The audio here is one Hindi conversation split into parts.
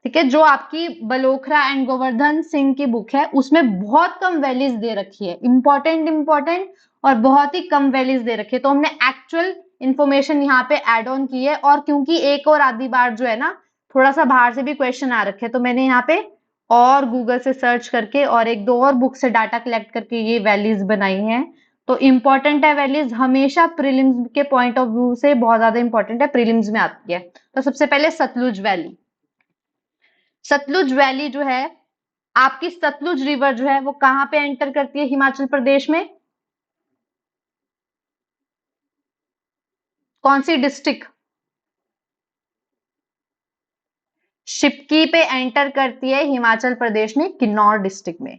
ठीक है, जो आपकी बलोखरा एंड गोवर्धन सिंह की बुक है उसमें बहुत कम वैल्यूज दे रखी है, इंपॉर्टेंट इंपॉर्टेंट और बहुत ही कम वैल्यूज दे रखी है, तो हमने एक्चुअल इंफॉर्मेशन यहाँ पे ऐड ऑन की है। और क्योंकि एक और आधी बार जो है ना थोड़ा सा बाहर से भी क्वेश्चन आ रखे हैं, तो मैंने यहाँ पे और गूगल से सर्च करके और एक दो और बुक से डाटा कलेक्ट करके ये वैल्यूज बनाई हैं। तो इंपॉर्टेंट है वैल्यूज, हमेशा प्रीलिम्स के पॉइंट ऑफ व्यू से बहुत ज्यादा इंपॉर्टेंट है, प्रीलिम्स में आती है। तो सबसे पहले सतलुज वैली। सतलुज वैली जो है, आपकी सतलुज रिवर जो है वो कहां पे एंटर करती है हिमाचल प्रदेश में? कौन सी डिस्ट्रिक्ट? शिप्की पे एंटर करती है हिमाचल प्रदेश में, किन्नौर डिस्ट्रिक्ट में।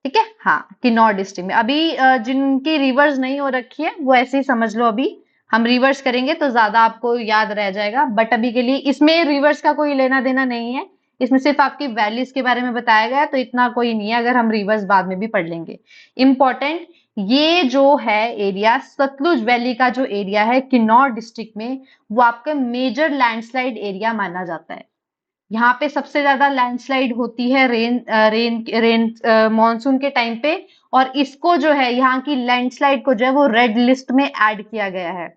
ठीक है, हाँ किन्नौर डिस्ट्रिक्ट में। अभी जिनकी रिवर्स नहीं हो रखी है वो ऐसे ही समझ लो, अभी हम रिवर्स करेंगे तो ज्यादा आपको याद रह जाएगा, बट अभी के लिए इसमें रिवर्स का कोई लेना देना नहीं है, इसमें सिर्फ आपकी वैल्यूज के बारे में बताया गया है, तो इतना कोई नहीं है, अगर हम रिवर्स बाद में भी पढ़ लेंगे। इंपॉर्टेंट, ये जो है एरिया सतलुज वैली का, जो एरिया है किन्नौर डिस्ट्रिक्ट में, वो आपका मेजर लैंडस्लाइड एरिया माना जाता है। यहाँ पे सबसे ज्यादा लैंडस्लाइड होती है रेन मॉनसून के टाइम पे, और इसको जो है यहाँ की लैंडस्लाइड को जो है वो रेड लिस्ट में ऐड किया गया है।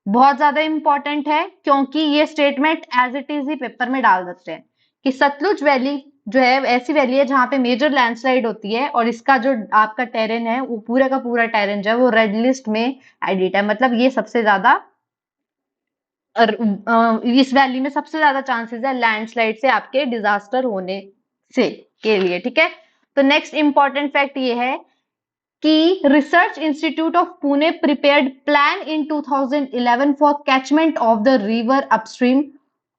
बहुत ज्यादा इंपॉर्टेंट है क्योंकि ये स्टेटमेंट एज इट इज ही पेपर में डाल देते हैं कि सतलुज वैली जो है ऐसी वैली है जहां पे मेजर लैंडस्लाइड होती है, और इसका जो आपका टेरेन है वो पूरा का पूरा टेरेन जो है वो रेड लिस्ट में एडिट है, मतलब ये सबसे ज्यादा और इस वैली में सबसे ज्यादा चांसेस है लैंडस्लाइड से आपके डिजास्टर होने से के लिए। ठीक है, तो नेक्स्ट इंपॉर्टेंट फैक्ट ये है कि research institute of Pune prepared plan in 2011 for catchment of the river upstream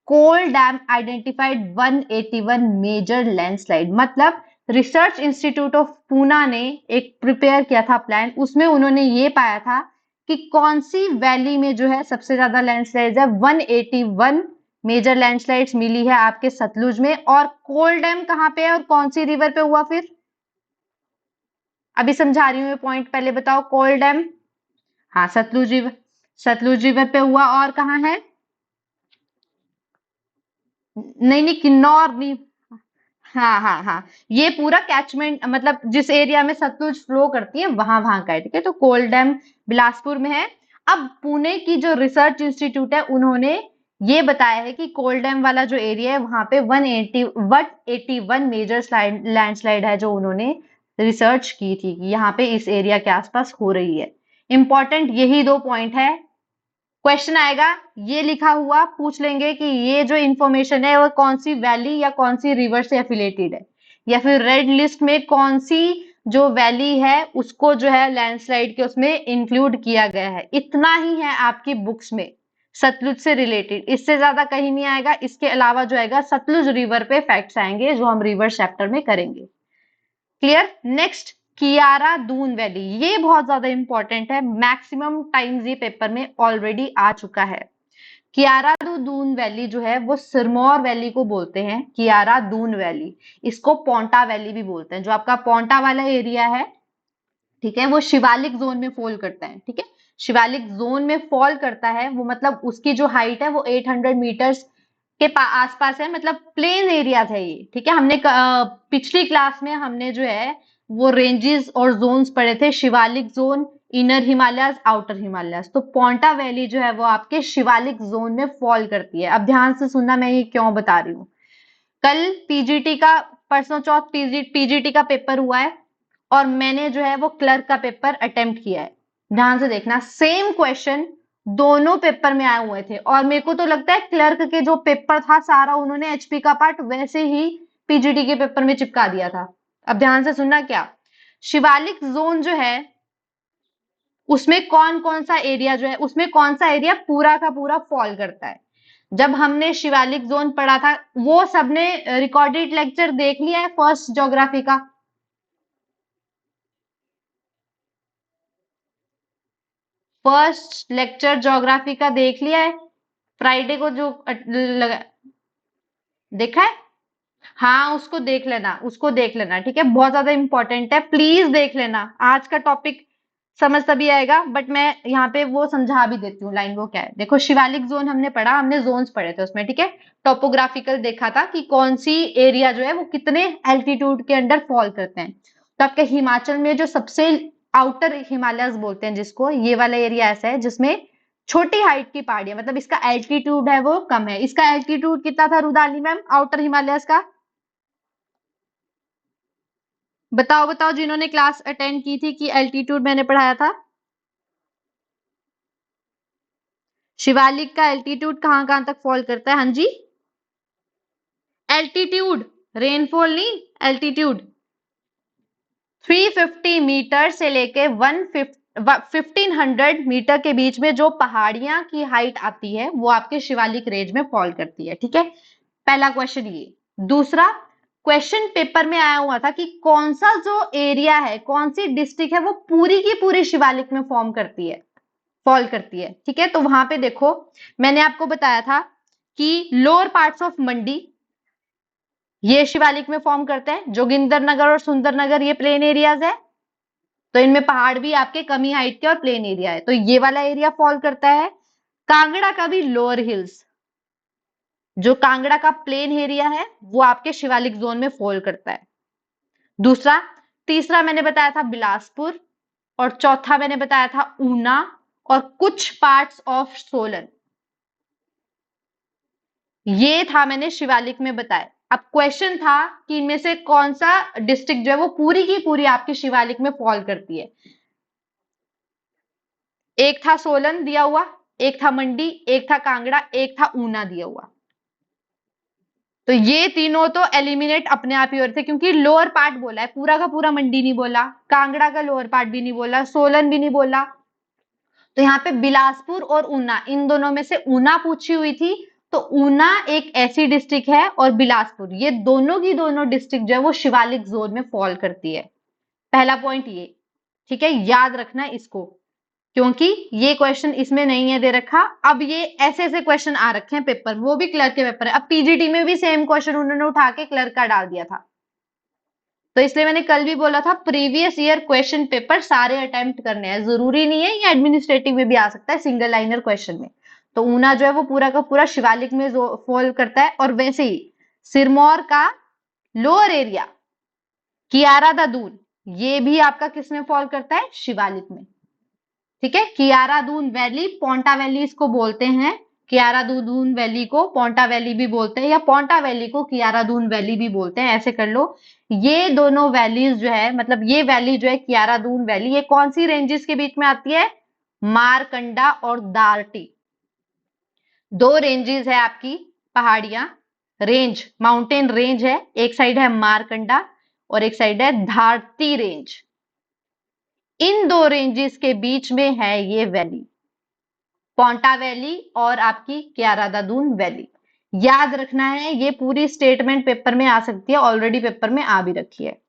Kol dam identified 181 major landslide. मतलब रिसर्च इंस्टीट्यूट ऑफ पूना ने एक प्रिपेयर किया था प्लान, उसमें उन्होंने ये पाया था कि कौन सी वैली में जो है सबसे ज्यादा लैंडस्लाइड्स है, 181 मेजर लैंडस्लाइड्स मिली है आपके सतलुज में। और कोल डैम कहाँ पे है और कौन सी रिवर पे हुआ? फिर अभी समझा रही हूँ पॉइंट, पहले बताओ। कोल डैम, हाँ सतलुज रिवर, सतलुज रिवर पे हुआ, और कहाँ है? नहीं नहीं, किन्नौर नहीं। हाँ हाँ हाँ, ये पूरा कैचमेंट मतलब जिस एरिया में सतलुज फ्लो करती है वहां वहां का है। ठीक है, तो कोल डैम बिलासपुर में है। अब पुणे की जो रिसर्च इंस्टीट्यूट है उन्होंने ये बताया है कि कोल डैम वाला जो एरिया है वहां पे 181 मेजर लैंडस्लाइड है, जो उन्होंने रिसर्च की थी कि यहाँ पे इस एरिया के आसपास हो रही है। इंपॉर्टेंट यही दो पॉइंट है, क्वेश्चन आएगा ये लिखा हुआ, पूछ लेंगे कि ये जो इंफॉर्मेशन है वो कौन सी वैली या कौन सी रिवर से एफिलेटेड है, या फिर रेड लिस्ट में कौन सी जो वैली है उसको जो है लैंडस्लाइड के उसमें इंक्लूड किया गया है। इतना ही है आपकी बुक्स में सतलुज से रिलेटेड, इससे ज्यादा कहीं नहीं आएगा। इसके अलावा जो आएगा सतलुज रिवर पे फैक्ट्स आएंगे जो हम रिवर चैप्टर में करेंगे। Clear? Next, Kiara Doon valley, ये बहुत ज्यादा इंपॉर्टेंट है, मैक्सिमम टाइम्स ये पेपर में ऑलरेडी आ चुका है। कियारा दून वैली जो है वो सिरमौर वैली को बोलते हैं, कियारा दून वैली। इसको पोंटा वैली भी बोलते हैं। जो आपका पोंटा वाला एरिया है, ठीक है, वो शिवालिक जोन में फॉल करता है। ठीक है, शिवालिक जोन में फॉल करता है, वो मतलब उसकी जो हाइट है वो 800 मीटर्स के आसपास है, मतलब प्लेन एरिया है ये। ठीक है, हमने पिछली क्लास में हमने जो है वो रेंजेस और जोन्स पढ़े थे, Shivalik zone, inner Himalayas, outer Himalayas. तो पोंटा वैली जो है वो आपके शिवालिक जोन में फॉल करती है। अब ध्यान से सुनना, मैं ये क्यों बता रही हूँ। कल पीजीटी का, परसों चौथ पीजीटी का पेपर हुआ है, और मैंने जो है वो क्लर्क का पेपर अटेम्प्ट किया है। ध्यान से देखना, सेम क्वेश्चन दोनों पेपर में आए हुए थे, और मेरे को तो लगता है क्लर्क के जो पेपर था सारा उन्होंने एचपी का पार्ट वैसे ही पीजीटी के पेपर में चिपका दिया था। अब ध्यान से सुनना, क्या शिवालिक जोन जो है उसमें कौन कौन सा एरिया जो है, उसमें कौन सा एरिया पूरा का पूरा फॉल करता है। जब हमने शिवालिक जोन पढ़ा था, वो सबने रिकॉर्डेड लेक्चर देख लिया है फर्स्ट ज्योग्राफी का? फर्स्ट लेक्चर ज्योग्राफी का देख लिया है, फ्राइडे को जो लगा, देखा है? हाँ उसको देख लेना, उसको देख लेना। ठीक है, बहुत ज्यादा इंपॉर्टेंट है, प्लीज देख लेना। आज का टॉपिक समझ तभी आएगा, बट मैं यहाँ पे वो समझा भी देती हूँ लाइन, वो क्या है। देखो शिवालिक जोन हमने पढ़ा, हमने जोन्स पढ़े थे उसमें, ठीक है। टोपोग्राफिकल देखा था कि कौन सी एरिया जो है वो कितने एल्टीट्यूड के अंडर फॉल करते हैं। तो आपके हिमाचल में जो सबसे आउटर हिमालयस बोलते हैं जिसको, ये वाला एरिया ऐसा है जिसमें छोटी हाइट की पहाड़ियां, मतलब इसका एल्टीट्यूड है वो कम है। इसका एल्टीट्यूड कितना था रुदाली मैम आउटर हिमालयस का? बताओ बताओ जिन्होंने क्लास अटेंड की थी कि एल्टीट्यूड मैंने पढ़ाया था। शिवालिक का एल्टीट्यूड कहां कहां तक फॉल करता है? हाँ जी, एल्टीट्यूड, रेनफॉल नहीं, एल्टीट्यूड। 350 मीटर से लेके 1500 मीटर के बीच में जो पहाड़ियां की हाइट आती है वो आपके शिवालिक रेंज में फॉल करती है, ठीक है। पहला क्वेश्चन ये। दूसरा क्वेश्चन पेपर में आया हुआ था कि कौन सा जो एरिया है, कौन सी डिस्ट्रिक्ट है वो पूरी की पूरी शिवालिक में फॉर्म करती है, फॉल करती है, ठीक है। तो वहां पे देखो मैंने आपको बताया था कि लोअर पार्ट्स ऑफ मंडी ये शिवालिक में फॉर्म करते हैं। जोगिंदर नगर और सुंदर नगर ये प्लेन एरियाज है, तो इनमें पहाड़ भी आपके कमी हाइट के और प्लेन एरिया है, तो ये वाला एरिया फॉल करता है। कांगड़ा का भी लोअर हिल्स, जो कांगड़ा का प्लेन एरिया है वो आपके शिवालिक जोन में फॉल करता है। दूसरा, तीसरा मैंने बताया था बिलासपुर, और चौथा मैंने बताया था ऊना और कुछ पार्ट्स ऑफ सोलन। ये था मैंने शिवालिक में बताया। अब क्वेश्चन था कि इनमें से कौन सा डिस्ट्रिक्ट जो है वो पूरी की पूरी आपकी शिवालिक में फॉल करती है। एक था सोलन दिया हुआ, एक था मंडी, एक था कांगड़ा, एक था ऊना दिया हुआ। तो ये तीनों तो एलिमिनेट अपने आप ही हो रहे थे, क्योंकि लोअर पार्ट बोला है, पूरा का पूरा मंडी नहीं बोला, कांगड़ा का लोअर पार्ट भी नहीं बोला, सोलन भी नहीं बोला। तो यहाँ पे बिलासपुर और ऊना, इन दोनों में से ऊना पूछी हुई थी, तो ऊना एक ऐसी डिस्ट्रिक्ट है और बिलासपुर, ये दोनों की दोनों डिस्ट्रिक्ट जो है वो शिवालिक जोन में फॉल करती है। पहला पॉइंट ये, ठीक है, याद रखना इसको, क्योंकि ये क्वेश्चन इसमें नहीं है दे रखा। अब ये ऐसे ऐसे क्वेश्चन आ रखे हैं पेपर, वो भी क्लर्क के पेपर है। अब पीजीटी में भी सेम क्वेश्चन उन्होंने उठा के क्लर्क का डाल दिया था, तो इसलिए मैंने कल भी बोला था प्रीवियस ईयर क्वेश्चन पेपर सारे अटेम्प्ट करने हैं, जरूरी नहीं है ये एडमिनिस्ट्रेटिव में भी आ सकता है सिंगल लाइनर क्वेश्चन में। तो ऊना जो है वो पूरा का पूरा शिवालिक में फॉल करता है। और वैसे ही सिरमौर का लोअर एरिया कियारा दादून, ये भी आपका किसमें फॉल करता है? शिवालिक में, ठीक है। कियारा दून वैली, पोंटा वैली इसको बोलते हैं, कियारा दून वैली को पोंटा वैली भी बोलते हैं, या पोंटा वैली को कियारा दून वैली भी बोलते हैं, ऐसे कर लो। ये दोनों वैलीज जो है, मतलब ये वैली जो है कियारा दून वैली, ये कौन सी रेंजेस के बीच में आती है? मारकंडा और दार्टी, दो रेंजेस है आपकी, पहाड़ियां, रेंज, माउंटेन रेंज है। एक साइड है मारकंडा और एक साइड है धारती रेंज। इन दो रेंजेस के बीच में है ये वैली, पोंटा वैली और आपकी क्यारादादून वैली। याद रखना है, ये पूरी स्टेटमेंट पेपर में आ सकती है, ऑलरेडी पेपर में आ भी रखी है।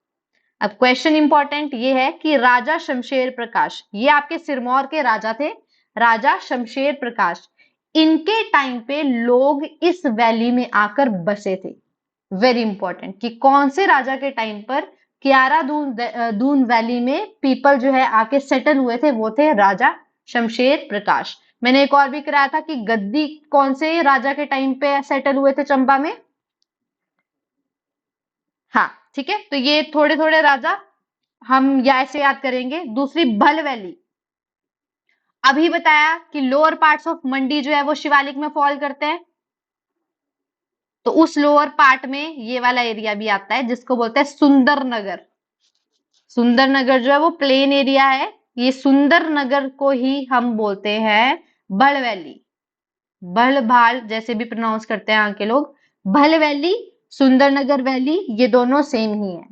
अब क्वेश्चन इंपॉर्टेंट ये है कि राजा शमशेर प्रकाश, ये आपके सिरमौर के राजा थे, राजा शमशेर प्रकाश, इनके टाइम पे लोग इस वैली में आकर बसे थे। वेरी इंपॉर्टेंट कि कौन से राजा के टाइम पर कियारा दून वैली में पीपल जो है आके सेटल हुए थे, वो थे राजा शमशेर प्रकाश। मैंने एक और भी कराया था कि गद्दी कौन से राजा के टाइम पे सेटल हुए थे चंबा में। हाँ ठीक है, तो ये थोड़े थोड़े राजा हम या ऐसे याद करेंगे। दूसरी भल वैली, अभी बताया कि लोअर पार्ट्स ऑफ मंडी जो है वो शिवालिक में फॉल करते हैं, तो उस लोअर पार्ट में ये वाला एरिया भी आता है जिसको बोलते हैं सुंदर नगर। सुंदर नगर जो है वो प्लेन एरिया है, ये सुंदर नगर को ही हम बोलते हैं भल वैली, भल भाल जैसे भी प्रोनाउंस करते हैं यहाँ के लोग। भल वैली, सुंदरनगर वैली, ये दोनों सेम ही है,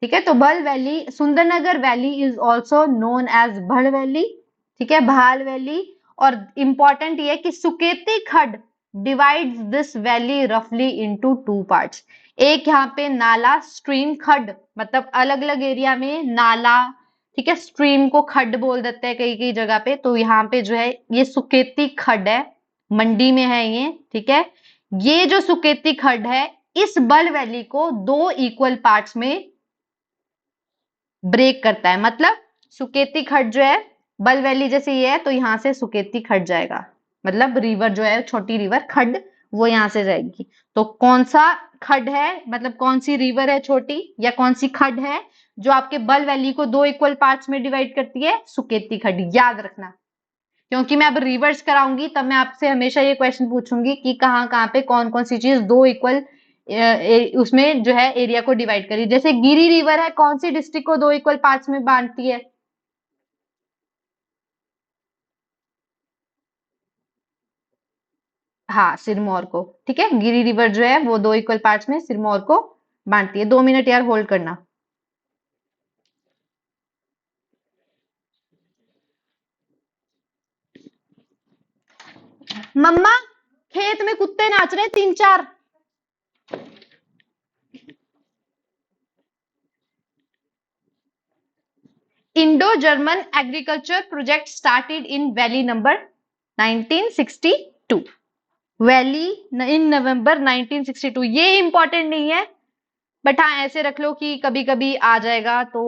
ठीक है। तो Bhal valley, Sundarnagar valley is also known as Bhal valley, ठीक है, भाल वैली। और इंपॉर्टेंट ये कि सुकेती खड डिवाइड्स दिस वैली रफली इनटू टू पार्ट्स। एक यहाँ पे नाला स्ट्रीम खड, मतलब अलग अलग एरिया में नाला, ठीक है, स्ट्रीम को खड बोल देते हैं कई कई जगह पे। तो यहाँ पे जो है ये सुकेती खड है, मंडी में है ये, ठीक है। ये जो सुकेती खड है इस बल वैली को दो इक्वल पार्ट्स में ब्रेक करता है, मतलब सुकेती खड्ड जो है, बल वैली जैसे ये है तो यहाँ से सुकेती खड्ड जाएगा, मतलब रिवर जो है, छोटी रिवर खड्ड, वो यहाँ से जाएगी। तो कौन सा खड्ड है, मतलब कौन सी रिवर है छोटी या कौन सी खड्ड है जो आपके बल वैली को दो इक्वल पार्ट्स में डिवाइड करती है? सुकेती खड्ड, याद रखना। क्योंकि मैं अब रिवर्स कराऊंगी तब मैं आपसे हमेशा ये क्वेश्चन पूछूंगी कि कहाँ कहाँ पे कौन कौन सी चीज दो इक्वल उसमें जो है एरिया को डिवाइड करी। जैसे गिरी रिवर है, कौन सी डिस्ट्रिक्ट को दो इक्वल पार्ट्स में बांटती है? हाँ, सिरमौर को। ठीक है, गिरी रिवर जो है वो दो इक्वल पार्ट्स में सिरमौर को बांटती है। 2 मिनट यार होल्ड करना। मम्मा, खेत में कुत्ते नाच रहे हैं 3-4। Indo German agriculture project started in valley number 1962। Valley in November 1962। ये इंपॉर्टेंट नहीं है, बट हाँ ऐसे रख लो कि कभी कभी आ जाएगा तो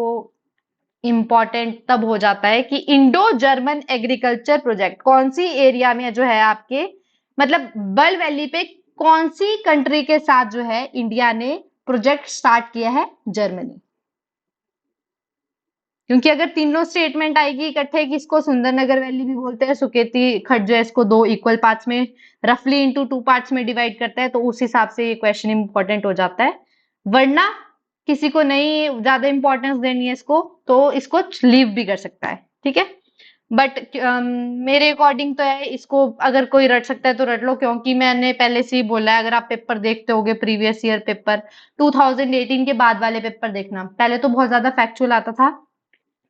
इंपॉर्टेंट तब हो जाता है कि इंडो जर्मन एग्रीकल्चर प्रोजेक्ट कौन सी एरिया में जो है आपके, मतलब बल वैली पे कौन सी कंट्री के साथ जो है इंडिया ने प्रोजेक्ट स्टार्ट किया है? जर्मनी। क्योंकि अगर तीनों स्टेटमेंट आएगी इकट्ठे कि इसको सुंदरनगर वैली भी बोलते हैं, सुकेती खड्ड जो है इसको दो इक्वल पार्ट्स में रफली इनटू 2 पार्ट्स में डिवाइड करता है, तो उस हिसाब से ये क्वेश्चन इंपॉर्टेंट हो जाता है। वरना किसी को नहीं ज्यादा इंपॉर्टेंस देनी है इसको, तो इसको लीव भी कर सकता है। ठीक है, बट मेरे अकॉर्डिंग तो है, इसको अगर कोई रट सकता है तो रट लो, क्योंकि मैंने पहले से ही बोला है, अगर आप पेपर देखते होगे प्रीवियस ईयर पेपर 2018 के बाद वाले पेपर देखना, पहले तो बहुत ज्यादा फैक्चुअल आता था।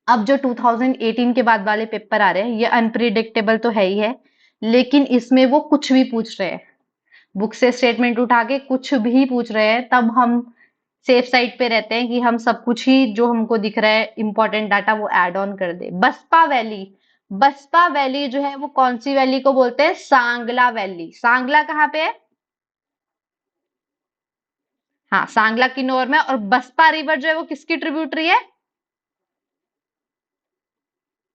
अब जो 2018 के बाद वाले पेपर आ रहे हैं ये अनप्रिडिक्टेबल तो है ही है, लेकिन इसमें वो कुछ भी पूछ रहे हैं, बुक से स्टेटमेंट उठा के कुछ भी पूछ रहे हैं, तब हम सेफ साइड पे रहते हैं कि हम सब कुछ ही जो हमको दिख रहा है इंपॉर्टेंट डाटा वो ऐड ऑन कर दे। बसपा वैली, बसपा वैली जो है वो कौन सी वैली को बोलते हैं? सांगला वैली। सांगला कहाँ पे है? हाँ, सांगला किन्नौर में। और बसपा रिवर जो है वो किसकी ट्रिब्यूटरी है?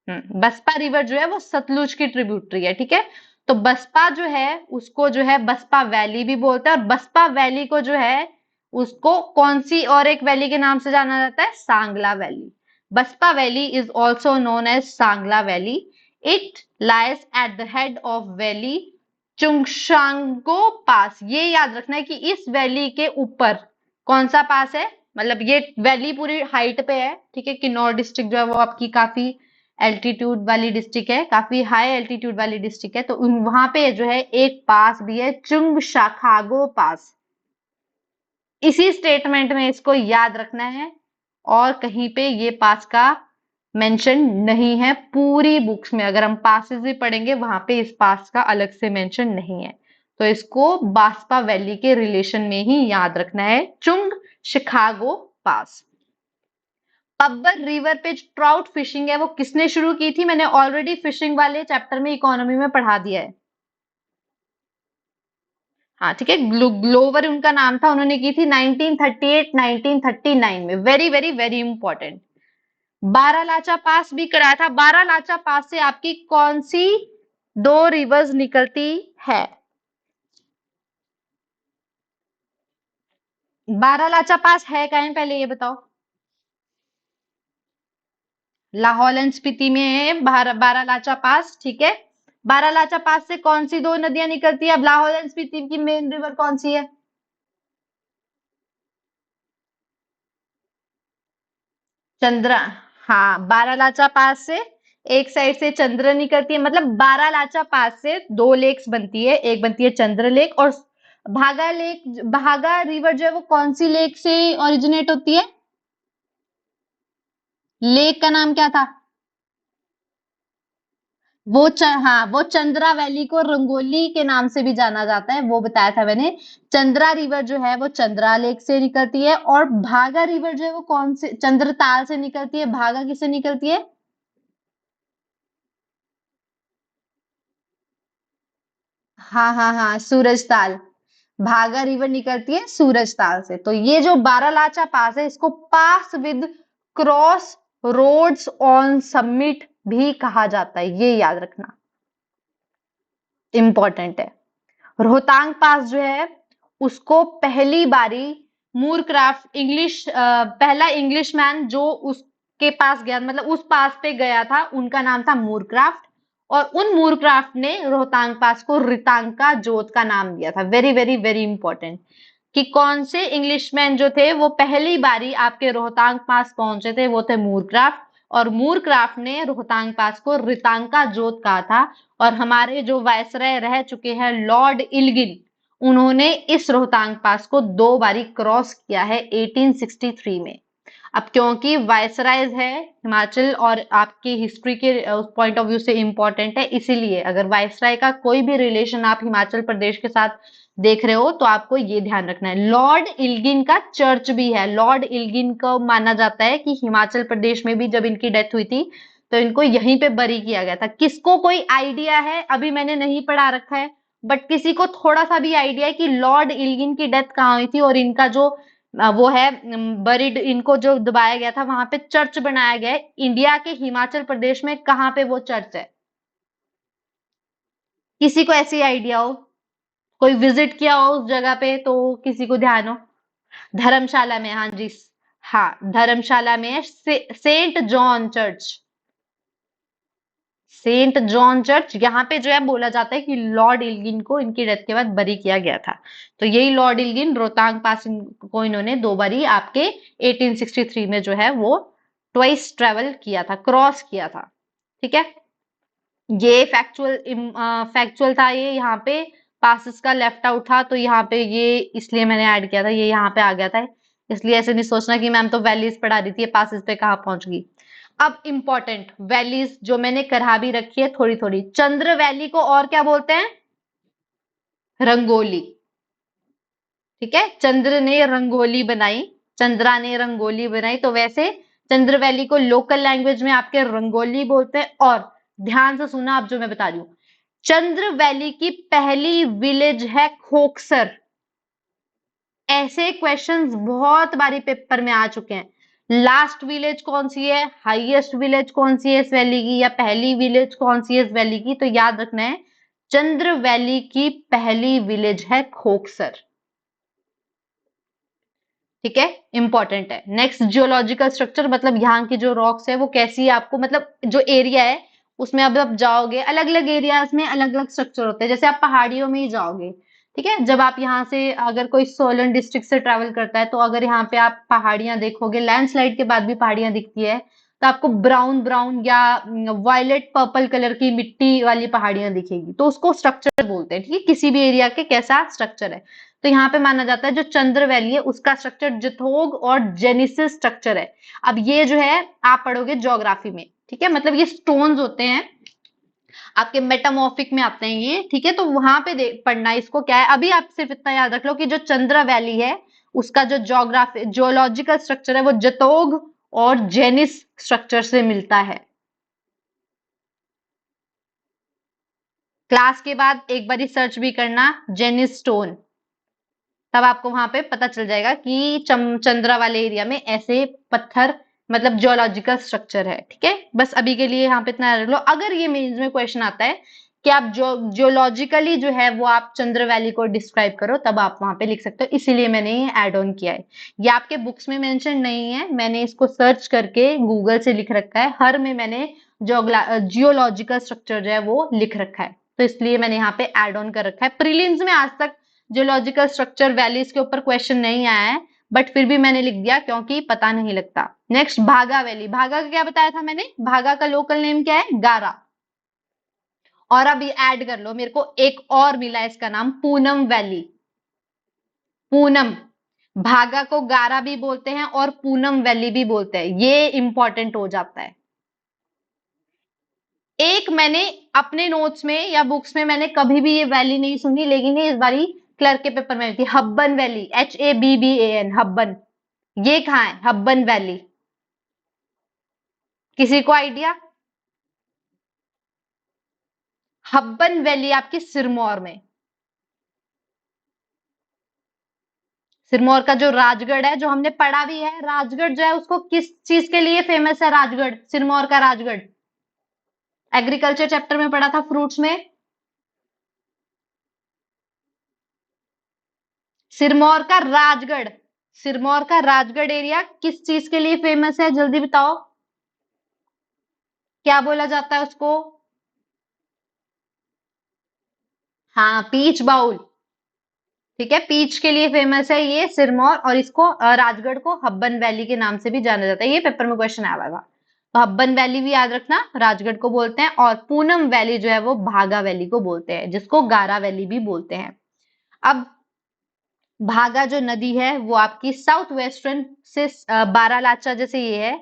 बसपा रिवर जो है वो सतलुज की ट्रिब्यूटरी है। ठीक है, तो बसपा जो है उसको जो है बसपा वैली भी बोलते हैं, और बसपा वैली को जो है उसको कौन सी और एक वैली के नाम से जाना जाता है? Sangla valley. Baspa valley is also known as Sangla valley. It lies at the head of valley Chungshango pass. ये याद रखना है कि इस वैली के ऊपर कौन सा पास है, मतलब ये वैली पूरी हाइट पे है। ठीक है, किन्नौर डिस्ट्रिक्ट जो है वो आपकी काफी एल्टीट्यूड वाली डिस्ट्रिक्ट है, काफी हाई एल्टीट्यूड वाली डिस्ट्रिक्ट है, तो वहां पे जो है एक पास भी है, चुंग शाखागो पास। इसी स्टेटमेंट में इसको याद रखना है, और कहीं पे ये पास का मेंशन नहीं है पूरी बुक्स में। अगर हम पासेस भी पढ़ेंगे वहां पे इस पास का अलग से मेंशन नहीं है, तो इसको बास्पा वैली के रिलेशन में ही याद रखना है, चुंग शिकागो पास। पब्बर रिवर पे ट्राउट फिशिंग है वो किसने शुरू की थी? मैंने ऑलरेडी फिशिंग वाले चैप्टर में इकोनॉमी में पढ़ा दिया है। हाँ ठीक है, ग्लोवर उनका नाम था, उन्होंने की थी 1938 1939 में। Very very very important. Baralacha pass भी कराया था। बारालाचा पास से आपकी कौन सी दो रिवर्स निकलती है? बारालाचा पास है कहीं, पहले ये बताओ। लाहौल एंड स्पीति में है बारालाचा पास। ठीक है, बारालाचा पास से कौन सी दो नदियां निकलती है? अब लाहौल एंड स्पीति की मेन रिवर कौन सी है? चंद्रा। हाँ, बारालाचा पास से एक साइड से चंद्र निकलती है, मतलब बारालाचा पास से दो लेक्स बनती है, एक बनती है चंद्र लेक, और भागा लेक, भागा रिवर जो है वो कौन सी लेक से ओरिजिनेट होती है? लेक का नाम क्या था? हाँ, वो चंद्रा वैली को रंगोली के नाम से भी जाना जाता है, वो बताया था मैंने। चंद्रा रिवर जो है वो चंद्रा लेक से निकलती है, और भागा रिवर जो है वो कौन से चंद्रताल से निकलती है? भागा किससे निकलती है? हाँ हाँ हाँ, सूरजताल। भागा रिवर निकलती है सूरजताल से। तो ये जो बारालाचा पास है इसको pass with cross roads on summit भी कहा जाता है, ये याद रखना, इंपॉर्टेंट है। रोहतांग पास जो है उसको पहली बारी मूरक्राफ्ट पहला इंग्लिश मैन जो उसके पास गया, मतलब उस पास पे गया था, उनका नाम था मूरक्राफ्ट। और उन मूरक्राफ्ट ने रोहतांग पास को रितांका जोत का नाम दिया था। वेरी वेरी वेरी इंपॉर्टेंट कि कौन से इंग्लिशमैन जो थे वो पहली बारी आपके रोहतांग पास पहुंचे थे, वो थे मूरक्राफ्ट। और मूरक्राफ्ट ने रोहतांग पास को रितांका जोत कहा था। और हमारे जो वायसराय रह चुके हैं लॉर्ड इल्गिन, उन्होंने इस रोहतांग पास को 2 बारी क्रॉस किया है 1863 में। अब क्योंकि वायसरायज है हिमाचल और आपकी हिस्ट्री के पॉइंट ऑफ व्यू से इंपॉर्टेंट है, इसीलिए अगर वायसराय का कोई भी रिलेशन आप हिमाचल प्रदेश के साथ देख रहे हो तो आपको ये ध्यान रखना है। लॉर्ड इल्गिन का चर्च भी है। लॉर्ड इल्गिन को माना जाता है कि हिमाचल प्रदेश में भी जब इनकी डेथ हुई थी तो इनको यहीं पे बरी किया गया था। किसको कोई आइडिया है, अभी मैंने नहीं पढ़ा रखा है, बट किसी को थोड़ा सा भी आइडिया है कि लॉर्ड इल्गिन की डेथ कहाँ हुई थी और इनका जो वो है बरीड, इनको जो दबाया गया था वहां पे चर्च बनाया गया है। इंडिया के हिमाचल प्रदेश में कहाँ पे वो चर्च है? किसी को ऐसी आइडिया हो, कोई विजिट किया हो उस जगह पे तो किसी को ध्यान हो? धर्मशाला में, हाँ जी। हाँ, धर्मशाला में है Saint John church. Saint John church, यहाँ पे जो है बोला जाता है कि लॉर्ड इल्गिन को इनकी डेथ के बाद बरी किया गया था। तो यही लॉर्ड इल्गिन रोहतांग पास को इन्होंने 2 बारी आपके 1863 में जो है वो ट्वाइस ट्रेवल किया था, क्रॉस किया था। ठीक है, ये फैक्चुअल था ये। यहाँ पे पासिस का लेफ्ट आउट था तो यहाँ पे ये इसलिए मैंने ऐड किया था, ये यहाँ पे आ गया था। इसलिए ऐसे नहीं सोचना कि मैम तो वैलीज पढ़ा रही थी, पासिस पे कहाँ पहुंच गई। अब इंपॉर्टेंट वैलीज जो मैंने करा भी रखी है थोड़ी थोड़ी। चंद्र वैली को और क्या बोलते हैं? रंगोली। ठीक है, चंद्र ने रंगोली बनाई, चंद्रा ने रंगोली बनाई, तो वैसे चंद्र वैली को लोकल लैंग्वेज में आपके रंगोली बोलते हैं। और ध्यान से सुना अब जो मैं बता रही हूं, चंद्र वैली की पहली विलेज है खोकसर। ऐसे क्वेश्चंस बहुत बारी पेपर में आ चुके हैं। लास्ट विलेज कौन सी है, हाईएस्ट विलेज कौन सी है इस वैली की, या पहली विलेज कौन सी है इस वैली की, तो याद रखना है चंद्र वैली की पहली विलेज है खोकसर। ठीक है, इंपॉर्टेंट है। नेक्स्ट, जियोलॉजिकल स्ट्रक्चर, मतलब यहाँ की जो रॉक्स है वो कैसी है, आपको मतलब जो एरिया है उसमें अब आप जाओगे अलग अलग एरियाज में अलग अलग स्ट्रक्चर होते हैं। जैसे आप पहाड़ियों में ही जाओगे, ठीक है, जब आप यहाँ से अगर कोई सोलन डिस्ट्रिक्ट से ट्रैवल करता है तो अगर यहाँ पे आप पहाड़ियां देखोगे, लैंडस्लाइड के बाद भी पहाड़ियां दिखती है, तो आपको ब्राउन ब्राउन या वायलेट पर्पल कलर की मिट्टी वाली पहाड़ियां दिखेगी, तो उसको स्ट्रक्चर बोलते हैं। ठीक है, किसी भी एरिया के कैसा स्ट्रक्चर है। तो यहाँ पे माना जाता है जो चंद्र वैली है उसका स्ट्रक्चर जिथोग और जेनिसिस स्ट्रक्चर है। अब ये जो है आप पढ़ोगे ज्योग्राफी में, ठीक है, मतलब ये स्टोन्स होते हैं आपके मेटामॉर्फिक में आते हैं ये। ठीक है, तो वहां पे पढ़ना इसको क्या है। अभी आप सिर्फ इतना याद रख लो कि जो चंद्र वैली है उसका जो ज्योग्राफी जियोलॉजिकल स्ट्रक्चर है वो जतोग और जेनिस स्ट्रक्चर से मिलता है। क्लास के बाद एक बार सर्च भी करना जेनिस स्टोन, तब आपको वहां पे पता चल जाएगा कि चंद्रा वाले एरिया में ऐसे पत्थर मतलब जियोलॉजिकल स्ट्रक्चर है। ठीक है, बस अभी के लिए यहाँ पे इतना रख लो। अगर ये मेंस में क्वेश्चन आता है कि आप जो जियोलॉजिकली जो है वो आप चंद्र वैली को डिस्क्राइब करो, तब आप वहां पे लिख सकते हो, इसीलिए मैंने ये एड ऑन किया है। ये आपके बुक्स में मेंशन नहीं है, मैंने इसको सर्च करके गूगल से लिख रखा है। हर में मैंने जियोलॉजिकल स्ट्रक्चर जो है वो लिख रखा है, तो इसलिए मैंने यहाँ पे एड ऑन कर रखा है। प्रीलिम्स में आज तक जियोलॉजिकल स्ट्रक्चर वैलीज के ऊपर क्वेश्चन नहीं आया है, बट फिर भी मैंने लिख दिया क्योंकि पता नहीं लगता। नेक्स्ट, भागा वैली। भागा का क्या बताया था मैंने, भागा का लोकल नेम क्या है, गारा। और अब ये ऐड कर लो, मेरे को एक और मिला है इसका नाम पूनम वैली। पूनम, भागा को गारा भी बोलते हैं और पूनम वैली भी बोलते हैं, ये इंपॉर्टेंट हो जाता है। एक मैंने अपने नोट्स में या बुक्स में मैंने कभी भी ये वैली नहीं सुनी, लेकिन ये इस बारी क्लर्क के पेपर में थी, हब्बन वैली, HABBAN, हब्बन। ये कहाँ है हब्बन वैली, किसी को आइडिया? हब्बन वैली आपकी सिरमौर में, सिरमौर का जो राजगढ़ है, जो हमने पढ़ा भी है, राजगढ़ जो है उसको किस चीज के लिए फेमस है? राजगढ़, सिरमौर का राजगढ़, एग्रीकल्चर चैप्टर में पढ़ा था, फ्रूट्स में। सिरमौर का राजगढ़, सिरमौर का राजगढ़ एरिया किस चीज के लिए फेमस है? जल्दी बताओ, क्या बोला जाता है उसको? हाँ, पीच बाउल। ठीक है, पीच के लिए फेमस है ये सिरमौर, और इसको राजगढ़ को हब्बन वैली के नाम से भी जाना जाता है। ये पेपर में क्वेश्चन आया हुआ था। तो हब्बन वैली भी याद रखना, राजगढ़ को बोलते हैं, और पूनम वैली जो है वो भागा वैली को बोलते हैं, जिसको गारा वैली भी बोलते हैं। अब भागा जो नदी है वो आपकी साउथ वेस्टर्न से बारालाचा जैसे ये है।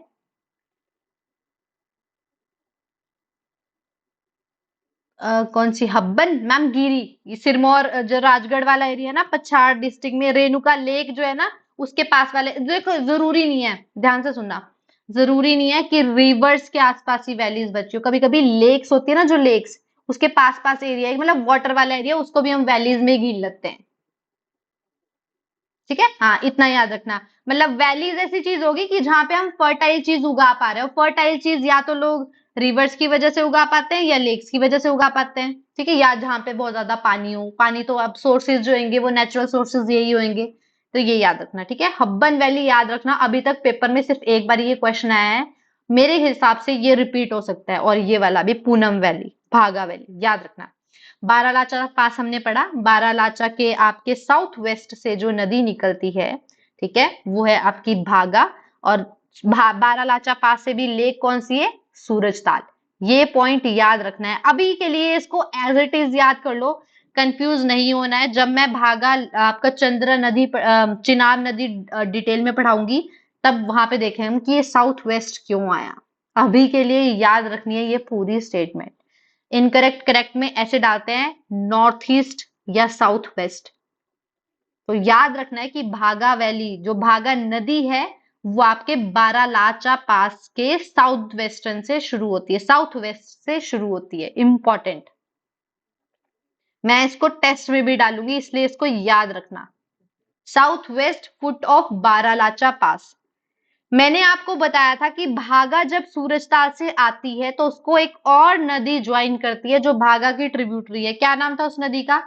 कौन सी हब्बन? मैम गिरी। ये सिरमौर जो राजगढ़ वाला एरिया है ना, पछाड़ डिस्ट्रिक्ट में रेणुका लेक जो है ना, उसके पास वाले, देखो जरूरी नहीं है, ध्यान से सुनना, जरूरी नहीं है कि रिवर्स के आसपास ही वैलीज बची हो। कभी कभी लेक्स होती है ना, जो लेक्स उसके पास पास एरिया, मतलब वाटर वाला एरिया, उसको भी हम वैलीज में गिन लेते हैं। ठीक है, हाँ, इतना याद रखना। मतलब वैलीज ऐसी चीज होगी कि जहां पे हम फर्टाइल चीज उगा पा रहे हो। फर्टाइल चीज या तो लोग रिवर्स की वजह से उगा पाते हैं या लेक्स की वजह से उगा पाते हैं। ठीक है, या जहां पे बहुत ज्यादा पानी हो, पानी तो अब सोर्सेज जो होंगे वो नेचुरल सोर्सेज यही होंगे। तो ये याद रखना, ठीक है, हब्बन वैली याद रखना। अभी तक पेपर में सिर्फ एक बार ये क्वेश्चन आया है, मेरे हिसाब से ये रिपीट हो सकता है, और ये वाला भी पूनम वैली, भागा वैली, याद रखना। बारालाचा पास हमने पढ़ा, बारालाचा के आपके साउथ वेस्ट से जो नदी निकलती है, ठीक है, वो है आपकी भागा। और बारालाचा पास से भी लेक कौन सी है? सूरजताल। ये पॉइंट याद रखना है। अभी के लिए इसको एज इट इज याद कर लो, कंफ्यूज नहीं होना है। जब मैं भागा आपका चंद्र नदी चिनाब नदी डिटेल में पढ़ाऊंगी, तब वहां पे देखें हम कि ये साउथ वेस्ट क्यों आया। अभी के लिए याद रखनी है ये पूरी स्टेटमेंट। इनकरेक्ट करेक्ट में ऐसे डालते हैं, नॉर्थ ईस्ट या साउथ वेस्ट। तो याद रखना है कि भागा वैली, जो भागा नदी है, वो आपके बारालाचा पास के साउथ वेस्टर्न से शुरू होती है, साउथ वेस्ट से शुरू होती है। इंपॉर्टेंट, मैं इसको टेस्ट में भी डालूंगी, इसलिए इसको याद रखना। South west foot of Baralacha pass. मैंने आपको बताया था कि भागा जब सूरजताल से आती है तो उसको एक और नदी ज्वाइन करती है जो भागा की ट्रिब्यूटरी है। क्या नाम था उस नदी का?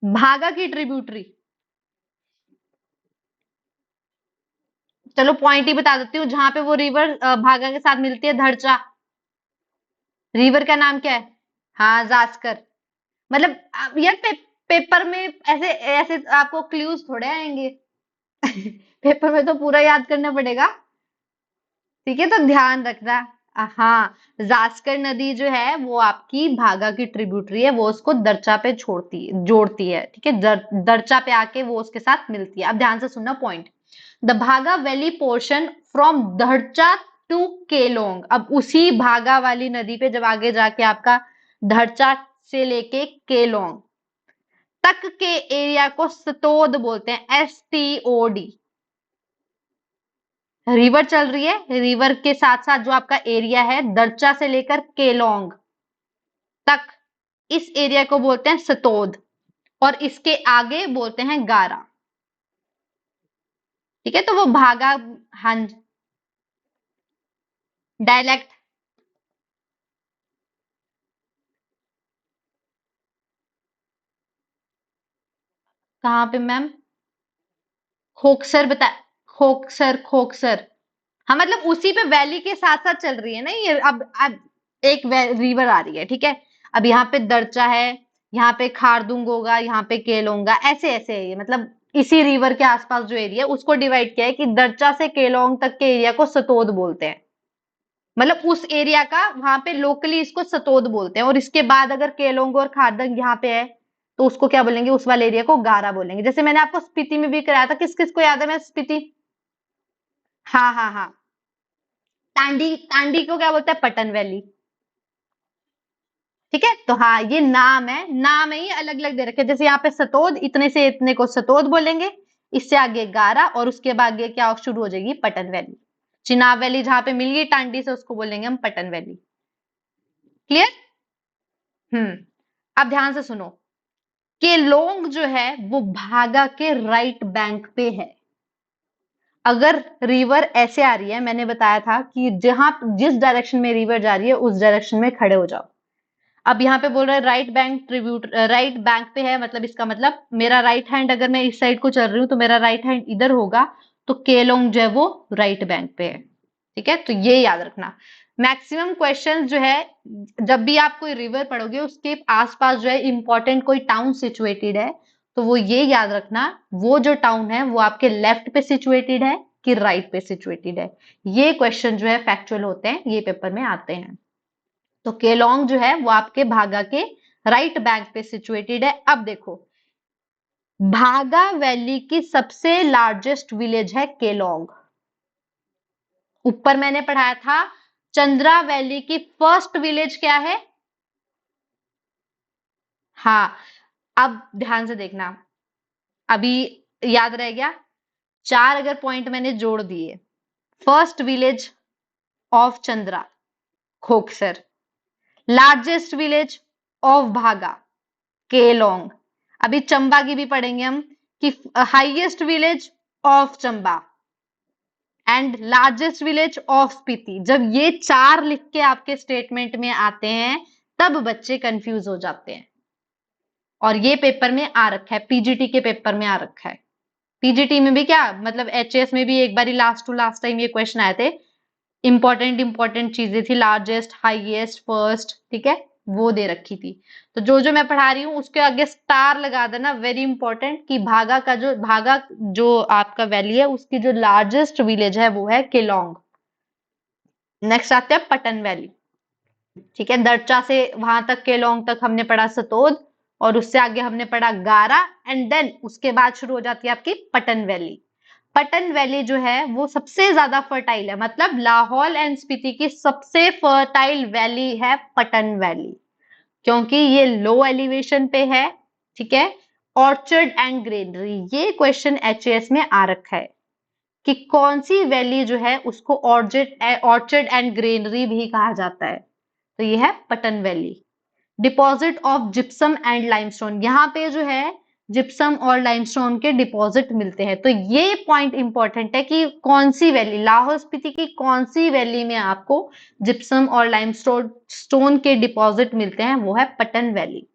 भागा की ट्रिब्यूटरी। चलो पॉइंट ही बता देती हूँ, जहां पे वो रिवर भागा के साथ मिलती है, धरचा। रिवर का नाम क्या है? हाँ, जास्कर। मतलब यार पेपर में ऐसे ऐसे आपको क्लूज थोड़े आएंगे। पेपर में तो पूरा याद करना पड़ेगा। ठीक है, तो ध्यान रखना। हाँ, जास्कर नदी जो है वो आपकी भागा की ट्रिब्यूटरी है, वो उसको दरचा पे छोड़ती है, जोड़ती है। ठीक है, दरचा पे आके वो उसके साथ मिलती है। अब ध्यान से सुनना point. The Bhaga valley portion from Darcha to Keylong. अब उसी भागा वाली नदी पे जब आगे जाके आपका दरचा से लेके केलोंग तक के एरिया को सतोद बोलते हैं, STOD। रिवर चल रही है, रिवर के साथ साथ जो आपका एरिया है दरचा से लेकर केलोंग तक, इस एरिया को बोलते हैं सतोद, और इसके आगे बोलते हैं गारा। ठीक है, तो वो भागा। हाँ, डायलेक्ट। कहाँ पे मैम? खोकसर बता, खोकसर, खोकसर। हाँ, मतलब उसी पे वैली के साथ साथ चल रही है ना ये। अब एक रिवर आ रही है, ठीक है, अब यहाँ पे दरचा है, यहाँ पे खारदुंग होगा, यहाँ पे केलोंगा, ऐसे ऐसे है ये। मतलब इसी रिवर के आसपास जो एरिया है उसको डिवाइड किया है कि दरचा से केलोंग तक के एरिया को सतोद बोलते हैं। मतलब उस एरिया का वहां पे लोकली इसको सतोद बोलते हैं, और इसके बाद अगर केलोंग और खारदंग यहाँ पे है तो उसको क्या बोलेंगे? उस वाले एरिया को गारा बोलेंगे। जैसे मैंने आपको स्पीति में भी कराया था, किस किस को याद है? मैं स्पीति, हाँ हाँ हाँ, टांडी, टांडी को क्या बोलते हैं? पटन वैली। ठीक है, तो हाँ, ये नाम है, नाम है, ये अलग अलग दे रखे हैं। जैसे यहाँ पे सतोद, इतने से इतने को सतोद बोलेंगे, इससे आगे गारा, और उसके बाद आगे क्या शुरू हो जाएगी? पटन वैली। चिनाब वैली जहां पे मिल गई टांडी से, उसको बोलेंगे हम पटन वैली। क्लियर? अब ध्यान से सुनो, केलोंग जो है वो भागा के राइट बैंक पे है। अगर रिवर ऐसे आ रही है, मैंने बताया था कि जिस डायरेक्शन में रिवर जा रही है उस डायरेक्शन में खड़े हो जाओ। अब यहाँ पे बोल रहा है राइट बैंक पे है, मतलब इसका मतलब मेरा राइट हैंड, अगर मैं इस साइड को चल रही हूँ तो मेरा राइट हैंड इधर होगा, तो केलोंग जो है वो राइट बैंक पे है। ठीक है, तो ये याद रखना। मैक्सिमम क्वेश्चन जो है, जब भी आप कोई रिवर पढ़ोगे उसके आसपास जो है इंपॉर्टेंट कोई टाउन सिचुएटेड है, तो वो ये याद रखना, वो जो टाउन है वो आपके लेफ्ट पे सिचुएटेड है कि राइट पे सिचुएटेड है। ये क्वेश्चन जो है फैक्चुअल होते हैं, ये पेपर में आते हैं। तो केलोंग जो है वो आपके भागा के राइट बैंक पे सिचुएटेड है। अब देखो, भागा वैली की सबसे लार्जेस्ट विलेज है केलोंग। ऊपर मैंने पढ़ाया था चंद्रा वैली की फर्स्ट विलेज क्या है? हाँ, अब ध्यान से देखना, अभी याद रह गया? 4 अगर पॉइंट मैंने जोड़ दिए। First village of Chandra Khoksar, largest village of Bhaga Keylong. अभी चंबा की भी पढ़ेंगे हम कि highest village of Chamba and largest village of Spiti. जब ये 4 लिख के आपके स्टेटमेंट में आते हैं तब बच्चे कंफ्यूज हो जाते हैं। और ये पेपर में आ रखा है, पीजीटी के पेपर में आ रखा है। पीजीटी में भी क्या मतलब, एचएस में भी एक बार लास्ट टू लास्ट टाइम ये क्वेश्चन आए थे। इंपॉर्टेंट चीजें थी, लार्जेस्ट, हाईएस्ट, फर्स्ट, ठीक है, वो दे रखी थी। तो जो जो मैं पढ़ा रही हूँ उसके आगे स्टार लगा देना, वेरी इंपॉर्टेंट, कि भागा जो आपका वैली है उसकी जो लार्जेस्ट विलेज है वो है केलोंग। नेक्स्ट आते हैं पटन वैली। ठीक है, दर्चा से वहां तक केलोंग तक हमने पढ़ा सतोद, और उससे आगे हमने पढ़ा गारा, एंड देन उसके बाद शुरू हो जाती है आपकी पटन वैली। पटन वैली जो है वो सबसे ज्यादा फर्टाइल है, मतलब लाहौल एंड स्पीति की सबसे फर्टाइल वैली है पटन वैली, क्योंकि ये लो एलिवेशन पे है। ठीक है, ऑर्चर्ड एंड ग्रेनरी, ये क्वेश्चन एचएएस में आ रखा है कि कौन सी वैली जो है उसको ऑर्चर्ड एंड ग्रेनरी भी कहा जाता है, तो ये है Pattan valley. Deposit of gypsum and limestone, यहाँ पे जो है जिप्सम और लाइमस्टोन के डिपॉजिट मिलते हैं। तो ये पॉइंट इंपॉर्टेंट है कि कौन सी वैली, लाहौल स्पीति की कौन सी वैली में आपको जिप्सम और लाइमस्टोन स्टोन के डिपॉजिट मिलते हैं, वो है पटन वैली।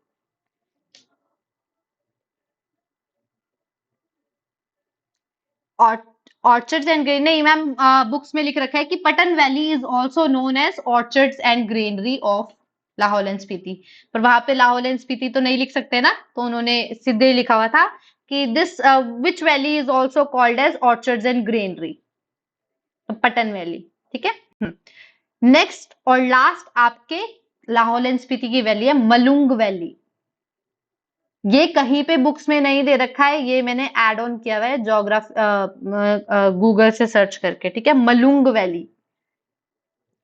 और ऑर्चर्ड्स एंड ग्रेनरी, नहीं मैम, बुक्स में लिख रखा है कि Pattan valley is also known as orchards and granary of Lahaul and Spiti, पर वहां पे लाहौल एंड स्पीति तो नहीं लिख सकते ना, तो उन्होंने सीधे लिखा हुआ था कि this which valley is also called as orchards and granary, Pattan valley. ठीक है, नेक्स्ट और लास्ट आपके लाहौल एंड स्पीति की वैली है मलुंग वैली। ये कहीं पे बुक्स में नहीं दे रखा है, ये मैंने ऐड ऑन किया हुआ है गूगल से सर्च करके। ठीक है, मलुंग वैली,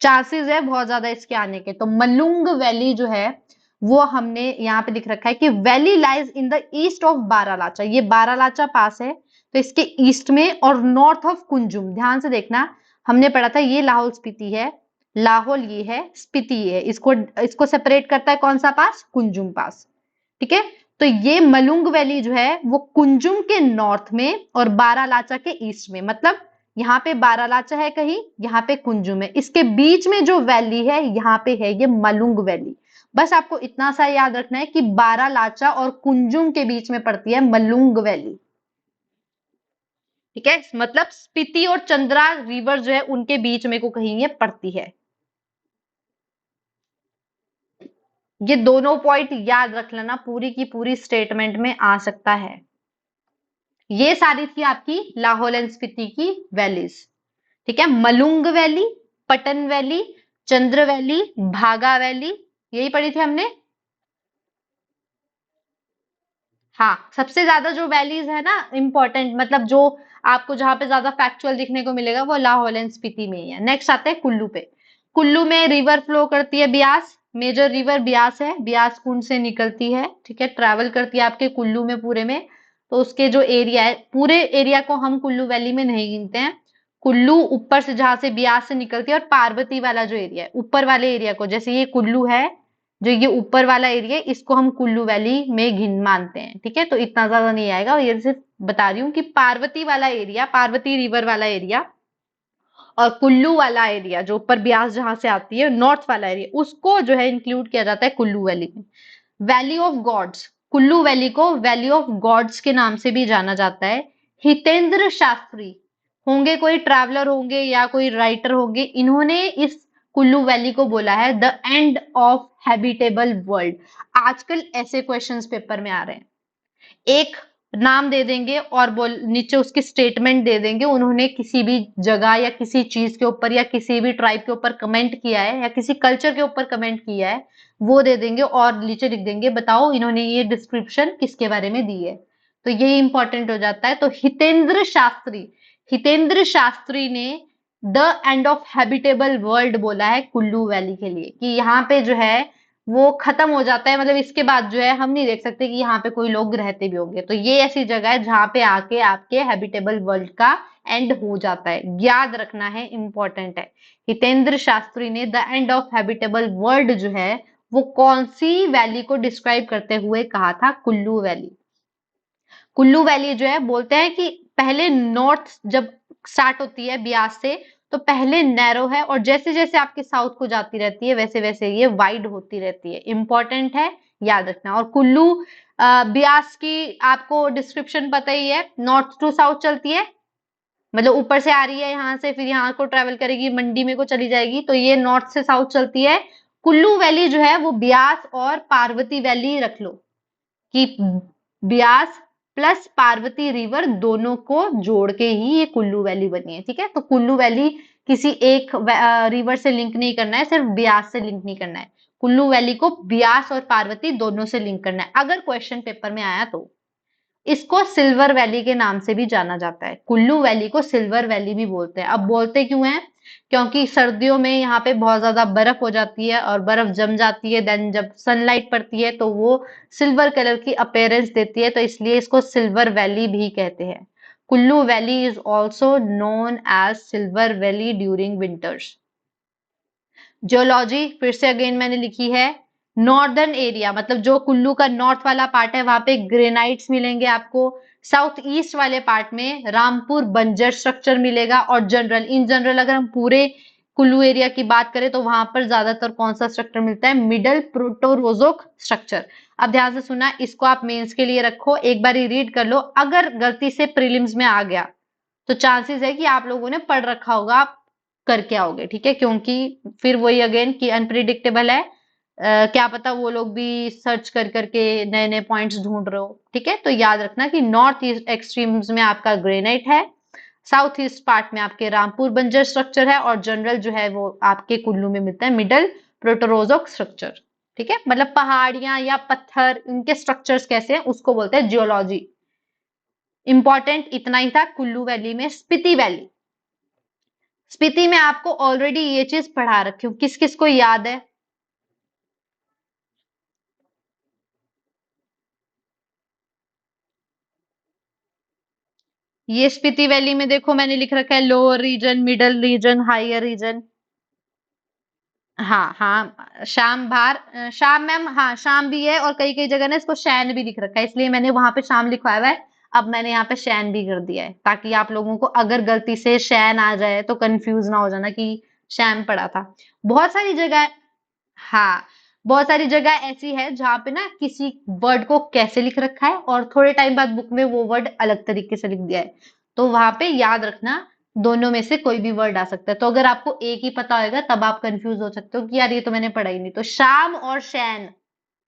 चांसेस है बहुत ज्यादा इसके आने के। तो मलुंग वैली जो है वो हमने यहाँ पे दिख रखा है कि valley lies in the east of Baralacha, ये बारालाचा पास है तो इसके ईस्ट में, और नॉर्थ ऑफ कुंजुम। ध्यान से देखना, हमने पढ़ा था ये लाहौल स्पीति है, लाहौल ये है, स्पीति ये है, इसको सेपरेट करता है कौन सा पास? कुंजुम पास। ठीक है, तो ये मलुंग वैली जो है वो कुंजुम के नॉर्थ में और बारालाचा के ईस्ट में, मतलब यहाँ पे बारालाचा है कहीं, यहाँ पे कुंजुम है, इसके बीच में जो वैली है यहाँ पे है ये मलुंग वैली। बस आपको इतना सा याद रखना है कि बारालाचा और कुंजुम के बीच में पड़ती है मलुंग वैली। ठीक है, मतलब स्पीति और चंद्रा रिवर जो है उनके बीच में को कहीं ये पड़ती है। ये दोनों पॉइंट याद रख लेना, पूरी की पूरी स्टेटमेंट में आ सकता है। ये सारी थी आपकी लाहौल एंड स्पीति की वैलीज। ठीक है, मलुंग वैली, पटन वैली, चंद्र वैली, भागा वैली, यही पढ़ी थी हमने। हाँ, सबसे ज्यादा जो वैलीज है ना इंपॉर्टेंट, मतलब जो आपको जहां पे ज्यादा फैक्चुअल दिखने को मिलेगा वो लाहौल एंड स्पीति में ही है। नेक्स्ट आते हैं कुल्लू पे। कुल्लू में रिवर फ्लो करती है ब्यास, मेजर रिवर ब्यास है, ब्यास कुंड से निकलती है। ठीक है, ट्रैवल करती है आपके कुल्लू में पूरे में, तो उसके जो एरिया है, पूरे एरिया को हम कुल्लू वैली में नहीं गिनते हैं। कुल्लू ऊपर से जहां से ब्यास से निकलती है, और पार्वती वाला जो एरिया है ऊपर वाले एरिया को, जैसे ये कुल्लू है, जो ये ऊपर वाला एरिया है इसको हम कुल्लू वैली में गिन मानते हैं, ठीक है। तो इतना ज्यादा नहीं आएगा, और ये सिर्फ बता रही हूँ कि पार्वती वाला एरिया, पार्वती रिवर वाला एरिया और कुल्लू वाला एरिया जो ऊपर ब्यास जहां से आती है नॉर्थ वाला एरिया, उसको जो है इंक्लूड किया जाता है कुल्लू वैली में। Valley of gods, Kullu valley को वैली ऑफ गॉड्स के नाम से भी जाना जाता है। हितेंद्र शास्त्री होंगे, कोई ट्रैवलर होंगे या कोई राइटर होंगे, इन्होंने इस कुल्लू वैली को बोला है the end of habitable world. आजकल ऐसे क्वेश्चंस पेपर में आ रहे हैं, एक नाम दे देंगे और बोल नीचे उसकी स्टेटमेंट दे देंगे, उन्होंने किसी भी जगह या किसी चीज के ऊपर या किसी भी ट्राइब के ऊपर कमेंट किया है या किसी कल्चर के ऊपर कमेंट किया है, वो दे देंगे और नीचे लिख देंगे बताओ इन्होंने ये डिस्क्रिप्शन किसके बारे में दी है। तो ये इंपॉर्टेंट हो जाता है। तो हितेंद्र शास्त्री ने the end of habitable world बोला है कुल्लू वैली के लिए, कि यहाँ पे जो है वो खत्म हो जाता है, मतलब इसके बाद जो है हम नहीं देख सकते कि यहाँ पे कोई लोग रहते भी होंगे। तो ये ऐसी जगह है जहां पे आके आपके हैबिटेबल वर्ल्ड का एंड हो जाता है, याद रखना है, इंपॉर्टेंट है। हितेंद्र शास्त्री ने the end of habitable world जो है वो कौन सी वैली को डिस्क्राइब करते हुए कहा था? कुल्लू वैली। कुल्लू वैली जो है बोलते हैं कि पहले नॉर्थ जब स्टार्ट होती है ब्यास से, तो पहले नैरो है और जैसे जैसे आपके साउथ को जाती रहती है वैसे वैसे ये वाइड होती रहती है। इंपॉर्टेंट है, याद रखना। और कुल्लू ब्यास की आपको डिस्क्रिप्शन पता ही है, नॉर्थ टू साउथ चलती है, मतलब ऊपर से आ रही है यहाँ से, फिर यहाँ को ट्रेवल करेगी, मंडी में को चली जाएगी, तो ये नॉर्थ से साउथ चलती है। कुल्लू वैली जो है वो ब्यास और पार्वती वैली रख लो, कि ब्यास प्लस पार्वती रिवर दोनों को जोड़ के ही ये कुल्लू वैली बनी है, ठीक है। तो कुल्लू वैली किसी एक रिवर से लिंक नहीं करना है, सिर्फ ब्यास से लिंक नहीं करना है, कुल्लू वैली को ब्यास और पार्वती दोनों से लिंक करना है। अगर क्वेश्चन पेपर में आया तो इसको सिल्वर वैली के नाम से भी जाना जाता है, कुल्लू वैली को सिल्वर वैली भी बोलते हैं। अब बोलते क्यों हैं? क्योंकि सर्दियों में यहाँ पे बहुत ज्यादा बर्फ हो जाती है और बर्फ जम जाती है, देन जब सनलाइट पड़ती है तो वो सिल्वर कलर की अपीयरेंस देती है, तो इसलिए इसको सिल्वर वैली भी कहते हैं। Kullu valley is also known as silver valley during winters. Geology फिर से अगेन मैंने लिखी है, नॉर्दर्न एरिया मतलब जो कुल्लू का नॉर्थ वाला पार्ट है वहां पे ग्रेनाइट्स मिलेंगे आपको, साउथ ईस्ट वाले पार्ट में रामपुर बंजर स्ट्रक्चर मिलेगा, और जनरल इन जनरल अगर हम पूरे कुल्लू एरिया की बात करें तो वहां पर ज्यादातर कौन सा स्ट्रक्चर मिलता है? Middle Proterozoic structure. अब ध्यान से सुना, इसको आप मेंस के लिए रखो, एक बार रीड कर लो, अगर गलती से प्रीलिम्स में आ गया तो चांसेस है कि आप लोगों ने पढ़ रखा होगा, आप करके आओगे, ठीक है। क्योंकि फिर वही अगेन कि अनप्रिडिक्टेबल है, क्या पता वो लोग भी सर्च कर करके नए नए पॉइंट्स ढूंढ रहे हो, ठीक है। तो याद रखना कि नॉर्थ ईस्ट एक्सट्रीम्स में आपका ग्रेनाइट है, साउथ ईस्ट पार्ट में आपके रामपुर बंजर स्ट्रक्चर है, और जनरल जो है वो आपके कुल्लू में मिलता है मिडल प्रोटोरोजोक स्ट्रक्चर, ठीक है। मतलब पहाड़ियां या पत्थर, इनके स्ट्रक्चर्स कैसे हैं उसको बोलते हैं जियोलॉजी। इंपॉर्टेंट इतना ही था कुल्लू वैली में। स्पीति वैली, स्पीति में आपको ऑलरेडी ये चीज पढ़ा रखी हूँ, किस किस को याद है? ये स्पीति वैली में देखो मैंने लिख रखा है lower region, middle region, higher region. हाँ हाँ, शाम भार, शाम मैम, हाँ शाम भी है, और कई कई जगह ना इसको शैन भी लिख रखा है, इसलिए मैंने वहां पे शाम लिखवाया हुआ है, अब मैंने यहाँ पे शैन भी कर दिया है, ताकि आप लोगों को अगर गलती से शैन आ जाए तो कंफ्यूज ना हो जाना कि शैम पड़ा था। बहुत सारी जगह, हाँ, बहुत सारी जगह ऐसी है जहाँ पे ना किसी वर्ड को कैसे लिख रखा है और थोड़े टाइम बाद बुक में वो वर्ड अलग तरीके से लिख दिया है, तो वहां पे याद रखना दोनों में से कोई भी वर्ड आ सकता है। तो अगर आपको एक ही पता होगा तब आप कंफ्यूज हो सकते हो कि यार ये तो मैंने पढ़ा ही नहीं। तो शाम और शैन,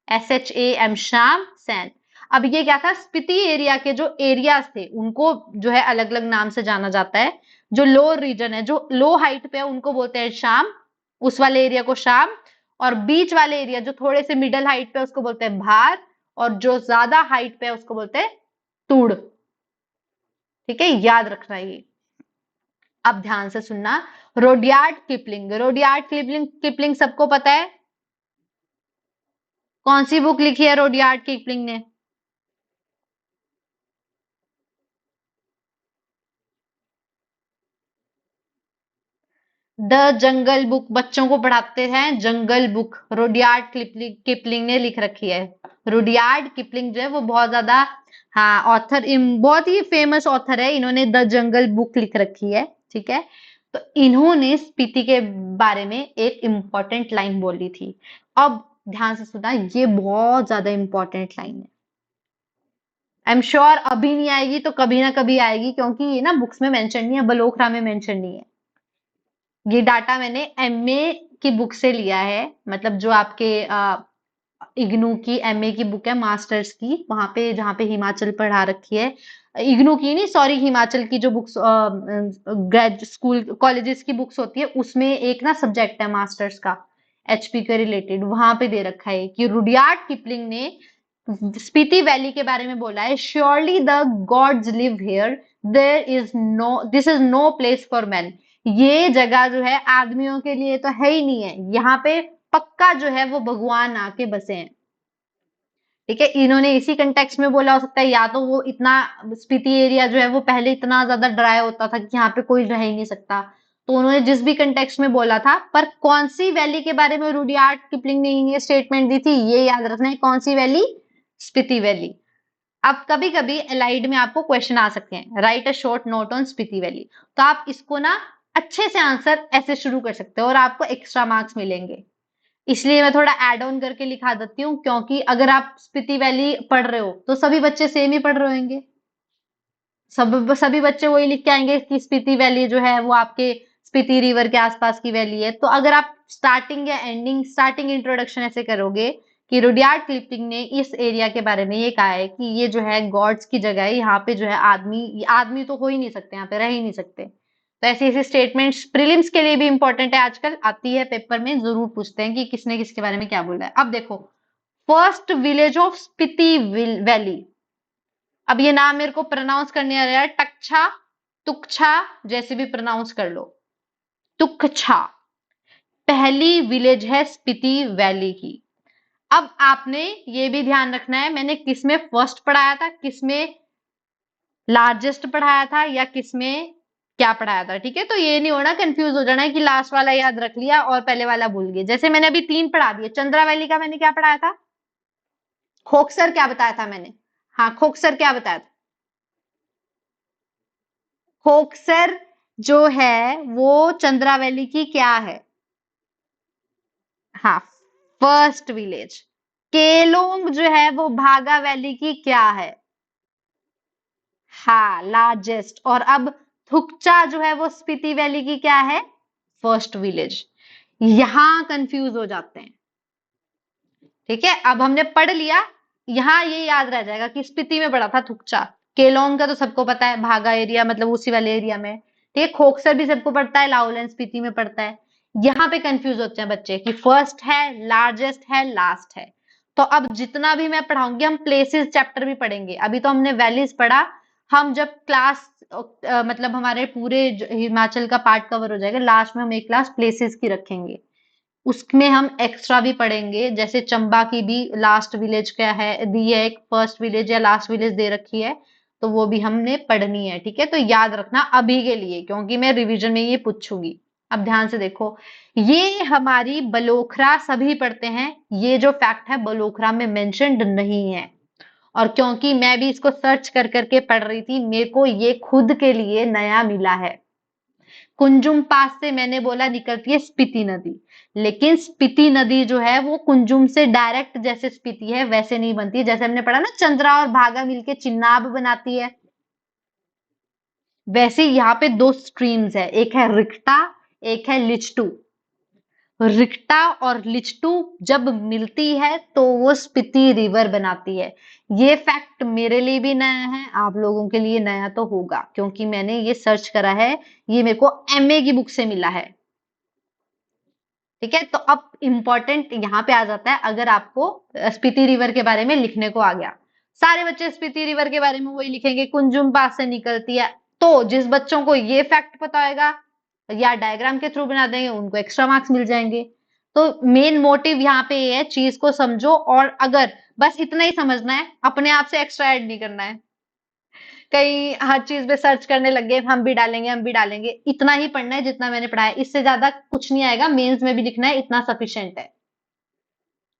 SHAM, शाम, सैन। अब ये क्या था, स्पीति एरिया के जो एरियाज थे उनको जो है अलग अलग नाम से जाना जाता है। जो लो रीजन है, जो लो हाइट पे है, उनको बोलते हैं शाम, उस वाले एरिया को शाम, और बीच वाले एरिया जो थोड़े से मिडल हाइट पे है, उसको बोलते हैं भार, और जो ज्यादा हाइट पे है उसको बोलते हैं तुड़, ठीक है, याद रखना ये। अब ध्यान से सुनना, Rudyard Kipling, Rudyard Kipling, Kipling सबको पता है, कौन सी बुक लिखी है रोडियार्ड किपलिंग ने? द जंगल बुक बच्चों को पढ़ाते हैं, जंगल बुक रुडयार्ड किपलिंग ने लिख रखी है। रुडयार्ड किपलिंग जो है वो बहुत ज्यादा, हाँ, ऑथर, बहुत ही फेमस ऑथर है, इन्होंने द जंगल बुक लिख रखी है, ठीक है। तो इन्होंने स्पीति के बारे में एक इंपॉर्टेंट लाइन बोली थी। अब ध्यान से सुना, ये बहुत ज्यादा इंपॉर्टेंट लाइन है। आई एम श्योर अभी नहीं आएगी तो कभी ना कभी आएगी, क्योंकि ये ना बुक्स में मेंशन नहीं है, बलोखरा में मेंशन नहीं है। ये डाटा मैंने एमए की बुक से लिया है, मतलब जो आपके इग्नू की एमए की बुक है, मास्टर्स की, वहां पे जहाँ पे हिमाचल पढ़ा रखी है। इग्नू की नहीं, सॉरी, हिमाचल की जो बुक्स ग्रेड स्कूल कॉलेजेस की बुक्स होती है, उसमें एक ना सब्जेक्ट है मास्टर्स का, एचपी के रिलेटेड, वहां पे दे रखा है कि रुडयार्ड किपलिंग ने स्पीति वैली के बारे में बोला है, surely the gods live here, there is no, this is no place for man. ये जगह जो है आदमियों के लिए तो है ही नहीं है, यहाँ पे पक्का जो है वो भगवान आके बसे हैं। ठीक है, इन्होंने इसी कंटेक्स्ट में बोला हो सकता है, या तो वो इतना, स्पीति एरिया जो है वो पहले इतना ज्यादा ड्राई होता था कि यहाँ पे कोई रह ही नहीं सकता, तो उन्होंने जिस भी कंटेक्स्ट में बोला था, पर कौन सी वैली के बारे में रुडयार्ड किपलिंग ने ये स्टेटमेंट दी थी, ये याद रखना है, कौन सी वैली, स्पीति वैली। अब कभी कभी एलाइड में आपको क्वेश्चन आ सकते हैं, right a short note on Spiti valley, तो आप इसको ना अच्छे से आंसर ऐसे शुरू कर सकते हो और आपको एक्स्ट्रा मार्क्स मिलेंगे। इसलिए मैं थोड़ा ऐड ऑन करके लिखा देती हूँ, क्योंकि अगर आप स्पीति वैली पढ़ रहे हो तो सभी बच्चे सेम ही पढ़ रहे होंगे, सब सभी बच्चे वही लिख के आएंगे कि स्पीति वैली जो है वो आपके स्पीति रिवर के आसपास की वैली है। तो अगर आप स्टार्टिंग या एंडिंग, स्टार्टिंग इंट्रोडक्शन ऐसे करोगे कि रुडयार्ड किपलिंग ने इस एरिया के बारे में ये कहा है कि ये जो है गॉड्स की जगह है, यहाँ पे जो है आदमी आदमी तो हो ही नहीं सकते, यहाँ पे रह ही नहीं सकते। तो ऐसी ऐसी स्टेटमेंट्स प्रीलिम्स के लिए भी इंपॉर्टेंट है, आजकल आती है पेपर में, जरूर पूछते हैं कि किसने किसके बारे में क्या बोला है। अब देखो, first village of Spiti valley, अब ये नाम मेरे को प्रोनाउंस करने आ रहा है, टक्छा, तुक्छा, जैसे भी प्रोनाउंस कर लो, तुक्छा पहली विलेज है स्पीति वैली की। अब आपने ये भी ध्यान रखना है, मैंने किसमें फर्स्ट पढ़ाया था, किसमें लार्जेस्ट पढ़ाया था, या किसमें क्या पढ़ाया था, ठीक है। तो ये नहीं होना, कंफ्यूज हो जाना है कि लास्ट वाला याद रख लिया और पहले वाला भूल गए। जैसे मैंने अभी 3 पढ़ा दिए, चंद्रा वैली का मैंने क्या पढ़ाया था, खोकसर क्या बताया था मैंने, हाँ, खोकसर क्या बताया था, खोकसर जो है वो चंद्रा वैली की क्या है, हाँ, फर्स्ट विलेज। केलोंग जो है वो भागा वैली की क्या है, हाँ, लार्जेस्ट। और अब थुकचा जो है वो स्पीति वैली की क्या है, फर्स्ट विलेज। यहां कंफ्यूज हो जाते हैं, ठीक है। अब हमने पढ़ लिया, यहाँ ये याद रह जाएगा कि स्पीति में पढ़ा था थुकचा, केलोंग का तो सबको पता है, भागा एरिया मतलब उसी वाले एरिया में, ठीक है। खोकसर भी सबको पड़ता है, लाहौल एंड स्पीति में पड़ता है। यहाँ पे कंफ्यूज होते हैं बच्चे कि फर्स्ट है, लार्जेस्ट है, लास्ट है। तो अब जितना भी मैं पढ़ाऊंगी, हम प्लेसेस चैप्टर भी पढ़ेंगे, अभी तो हमने वैलीज पढ़ा, हम जब क्लास मतलब हमारे पूरे हिमाचल का पार्ट कवर हो जाएगा, लास्ट में हम एक क्लास प्लेसेस की रखेंगे, उसमें हम एक्स्ट्रा भी पढ़ेंगे, जैसे चंबा की भी लास्ट विलेज क्या है दी है, एक फर्स्ट विलेज या लास्ट विलेज दे रखी है, तो वो भी हमने पढ़नी है, ठीक है। तो याद रखना अभी के लिए, क्योंकि मैं रिवीजन में ये पूछूंगी। अब ध्यान से देखो, ये हमारी बलोखरा सभी पढ़ते हैं, ये जो फैक्ट है बलोखरा में मेंशन्ड नहीं है, और क्योंकि मैं भी इसको सर्च कर करके पढ़ रही थी, मेरे को ये खुद के लिए नया मिला है। कुंजुम पास से मैंने बोला निकलती है स्पीति नदी, लेकिन स्पीति नदी जो है वो कुंजुम से डायरेक्ट जैसे स्पीति है वैसे नहीं बनती, जैसे हमने पढ़ा ना चंद्रा और भागा मिलके चिन्नाब बनाती है, वैसे यहाँ पे 2 स्ट्रीम्स है, एक है रिक्टा, एक है लिचटू। रिक्टा और लिचटू जब मिलती है तो वो स्पीति रिवर बनाती है। ये फैक्ट मेरे लिए भी नया है, आप लोगों के लिए नया तो होगा, क्योंकि मैंने ये सर्च करा है, ये मेरे को एमए की बुक से मिला है, ठीक है। तो अब इंपॉर्टेंट यहाँ पे आ जाता है, अगर आपको स्पीति रिवर के बारे में लिखने को आ गया, सारे बच्चे स्पीति रिवर के बारे में वही लिखेंगे, कुंजुम पास से निकलती है, तो जिस बच्चों को ये फैक्ट पता होगा या डायग्राम के थ्रू बना देंगे, उनको एक्स्ट्रा मार्क्स मिल जाएंगे। तो मेन मोटिव यहाँ पे ये है, चीज को समझो, और अगर बस इतना ही समझना है, अपने आप से एक्स्ट्रा ऐड नहीं करना है, कहीं हर चीज पे सर्च करने लग गए, हम भी डालेंगे, हम भी डालेंगे। इतना ही पढ़ना है जितना मैंने पढ़ा है, इससे ज्यादा कुछ नहीं आएगा, मेंस में भी लिखना है, इतना सफिशिएंट है।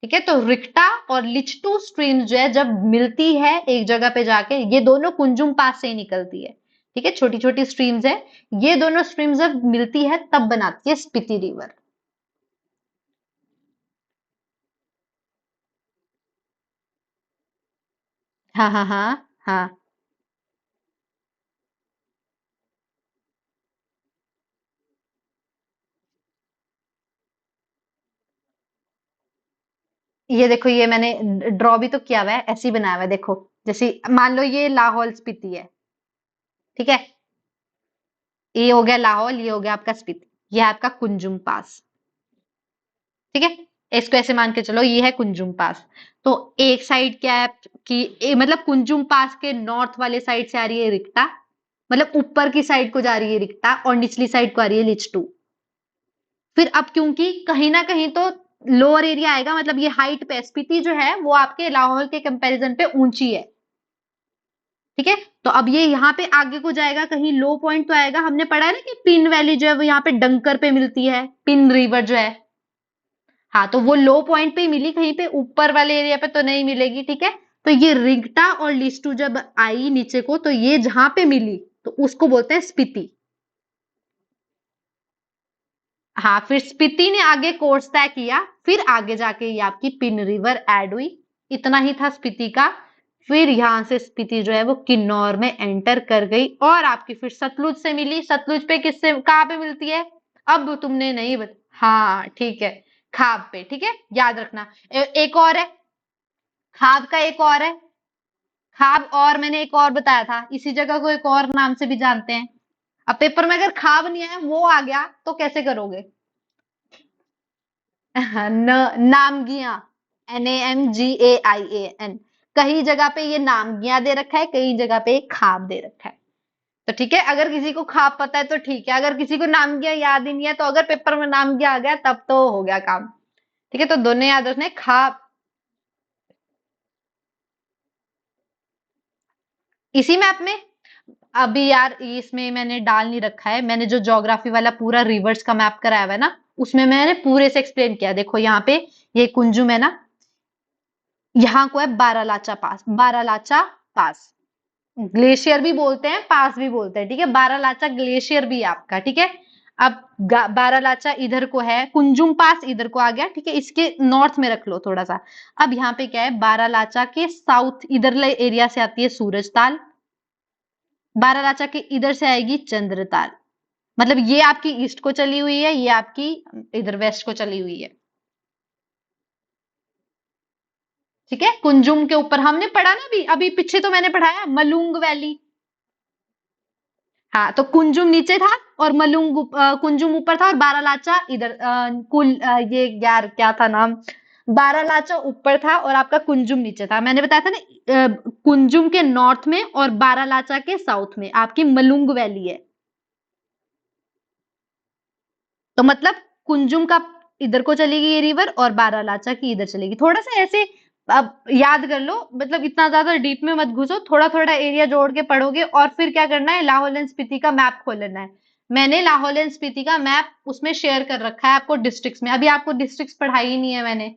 ठीक है, तो रिक्टा और लिचटू स्ट्रीम जो है जब मिलती है एक जगह पे जाके, ये दोनों कुंजुम पास से ही निकलती है। ठीक है, छोटी छोटी स्ट्रीम्स है, ये दोनों स्ट्रीम्स जब मिलती है तब बनाती है स्पीति रिवर। हाँ हाँ हाँ हाँ। ये देखो, ये मैंने ड्रॉ भी तो किया हुआ है, ऐसे ही बनाया हुआ है, देखो। जैसे मान लो ये लाहौल स्पीति है। ठीक है, ये हो गया लाहौल, ये हो गया आपका स्पीति, ये है आपका कुंजुम पास। ठीक है, इसको ऐसे मान के चलो, ये है कुंजुम पास। तो एक साइड क्या है कि मतलब कुंजुम पास के नॉर्थ वाले साइड से आ रही है रिक्टा, मतलब ऊपर की साइड को जा रही है रिक्टा, और निचली साइड को आ रही है लिचटू। फिर अब क्योंकि कहीं ना कहीं तो लोअर एरिया आएगा, मतलब ये हाइट पे स्पीति जो है वो आपके लाहौल के कंपैरिजन पे ऊंची है। ठीक है, तो अब ये यहाँ पे आगे को जाएगा, कहीं लो पॉइंट तो आएगा। हमने पढ़ा है ना कि पिन वैली जो है वो यहाँ पे डंकर पे मिलती है, पिन रिवर जो है। हाँ, तो वो लो पॉइंट पे ही मिली, कहीं पे ऊपर वाले एरिया पे तो नहीं मिलेगी। ठीक है, तो ये रिंगटा और लिस्टू जब आई नीचे को, तो ये जहां पे मिली तो उसको बोलते हैं स्पीति। हाँ, फिर स्पीति ने आगे कोर्स तय किया, फिर आगे जाके ये आपकी पिन रिवर ऐड हुई। इतना ही था स्पीति का। फिर यहां से स्पीति जो है वो किन्नौर में एंटर कर गई, और आपकी फिर सतलुज से मिली। सतलुज पे किससे कहाँ पे मिलती है? अब तुमने नहीं हाँ ठीक है, खाब पे। ठीक है, याद रखना। एक और है, खाब का एक और है। खाब, और मैंने एक और बताया था, इसी जगह को एक और नाम से भी जानते हैं। अब पेपर में अगर खाब नहीं आया, वो आ गया, तो कैसे करोगे? नामगिया, NAMGAIAN। कई जगह पे ये नामगिया दे रखा है, कई जगह पे खाब दे रखा है। तो ठीक है, अगर किसी को खाब पता है तो ठीक है, अगर किसी को नामगिया याद ही नहीं है, तो अगर पेपर में नामगिया आ गया तब तो हो गया काम। ठीक है, तो दोनों याद रखने, खाब। इसी मैप में, अभी यार इसमें मैंने डाल नहीं रखा है, मैंने जो ज्योग्राफी वाला पूरा रिवर्स का मैप कराया हुआ है ना, उसमें मैंने पूरे से एक्सप्लेन किया। देखो यहाँ पे ये कुंजुम है ना, यहाँ को है बारालाचा पास। बारालाचा पास ग्लेशियर भी बोलते हैं, पास भी बोलते हैं। ठीक है, बारालाचा ग्लेशियर भी है आपका। ठीक है, अब बारालाचा इधर को है, कुंजुम पास इधर को आ गया। ठीक है, इसके नॉर्थ में रख लो थोड़ा सा। अब यहाँ पे क्या है, बारालाचा के साउथ इधर एरिया से आती है सूरजताल। बारालाचा के इधर से आएगी चंद्रताल। मतलब ये आपकी ईस्ट को चली हुई है, ये आपकी इधर वेस्ट को चली हुई है। ठीक है, कुंजुम के ऊपर हमने पढ़ा ना, अभी अभी पीछे तो मैंने पढ़ाया मलुंग वैली। हाँ, तो कुंजुम नीचे था, और कुंजुम ऊपर था, और बारालाचा इधर ये यार क्या था नाम, बारालाचा ऊपर था और आपका कुंजुम नीचे था। मैंने बताया था ना, कुंजुम के नॉर्थ में और बारालाचा के साउथ में आपकी मलुंग वैली है। तो मतलब कुंजुम का इधर को चलेगी ये रिवर, और बारालाचा की इधर चलेगी। थोड़ा सा ऐसे अब याद कर लो, मतलब इतना ज्यादा डीप में मत घुसो, थोड़ा थोड़ा एरिया जोड़ के पढ़ोगे। और फिर क्या करना है, लाहौल एंड स्पीति का मैप खोल लेना है। मैंने लाहौल एंड स्पीति का मैप उसमें शेयर कर रखा है आपको डिस्ट्रिक्ट्स में। अभी आपको डिस्ट्रिक्ट्स पढ़ाई ही नहीं है मैंने।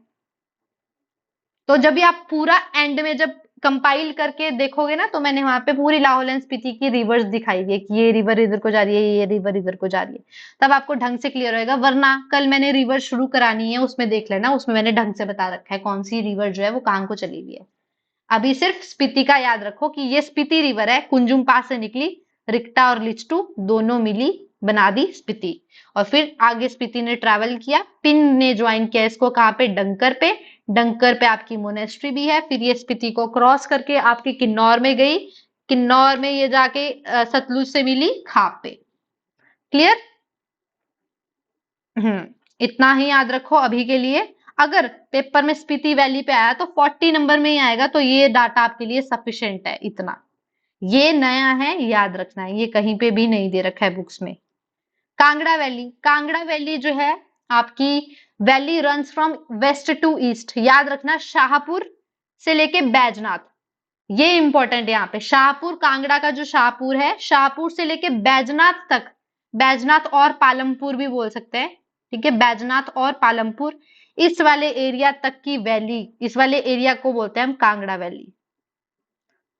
तो जब भी आप पूरा एंड में जब कंपाइल करके देखोगे ना, तो मैंने वहां पे पूरी लाहौल एंड स्पीति की रिवर्स दिखाई है कि ये रिवर इधर को जा रही है, ये रिवर इधर को जा रही है। तब आपको ढंग से क्लियर होएगा। वरना कल मैंने रिवर शुरू करानी है, उसमें देख लेना, उसमें मैंने ढंग से बता रखा है कौन सी रिवर जो है वो कहाँ को चली हुई है। अभी सिर्फ स्पीति का याद रखो कि ये स्पीति रिवर है, कुंजुम पास से निकली, रिक्टा और लिचटू दोनों मिली, बना दी स्पीति। और फिर आगे स्पीति ने ट्रैवल किया, पिन ने ज्वाइन किया इसको कहाँ पे, डंकर पे। डंकर पे आपकी मोनेस्ट्री भी है। फिर ये स्पीति को क्रॉस करके आपकी किन्नौर में गई, किन्नौर में ये जाके सतलुज से मिली खाप पे। क्लियर? इतना ही याद रखो अभी के लिए। अगर पेपर में स्पीति वैली पे आया तो 40 नंबर में ही आएगा, तो ये डाटा आपके लिए सफिशिएंट है इतना। ये नया है, याद रखना है, ये कहीं पे भी नहीं दे रखा है बुक्स में। कांगड़ा वैली, कांगड़ा वैली जो है आपकी, valley runs from west to east. याद रखना, शाहपुर से लेके बैजनाथ, ये इंपॉर्टेंट है यहाँ पे। शाहपुर कांगड़ा का जो शाहपुर है, शाहपुर से लेके बैजनाथ तक, बैजनाथ और पालमपुर भी बोल सकते हैं, ठीक है, बैजनाथ और पालमपुर, इस वाले एरिया तक की वैली, इस वाले एरिया को बोलते हैं हम कांगड़ा वैली।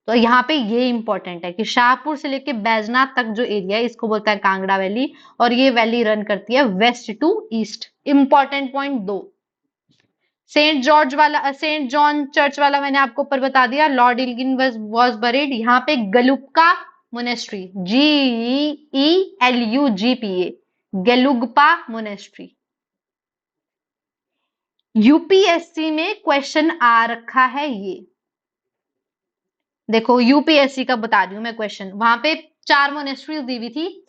तो यहाँ पे ये इंपॉर्टेंट है कि शाहपुर से लेके बैजनाथ तक जो एरिया है इसको बोलता है कांगड़ा वैली, और ये वैली रन करती है west to east. Important point दो। सेंट जॉर्ज वाला, सेंट जॉन चर्च वाला मैंने आपको ऊपर बता दिया, लॉर्ड इल्गिन वॉज बरीड यहाँ पे। गलुप्का मोनेस्ट्री, GELUGPA, गेलुग्पा मोनेस्ट्री। यूपीएससी में क्वेश्चन आ रखा है ये, देखो यूपीएससी का बता रही हूँ मैं क्वेश्चन। वहां पे 4 मोनेस्ट्रीज दी हुई थी।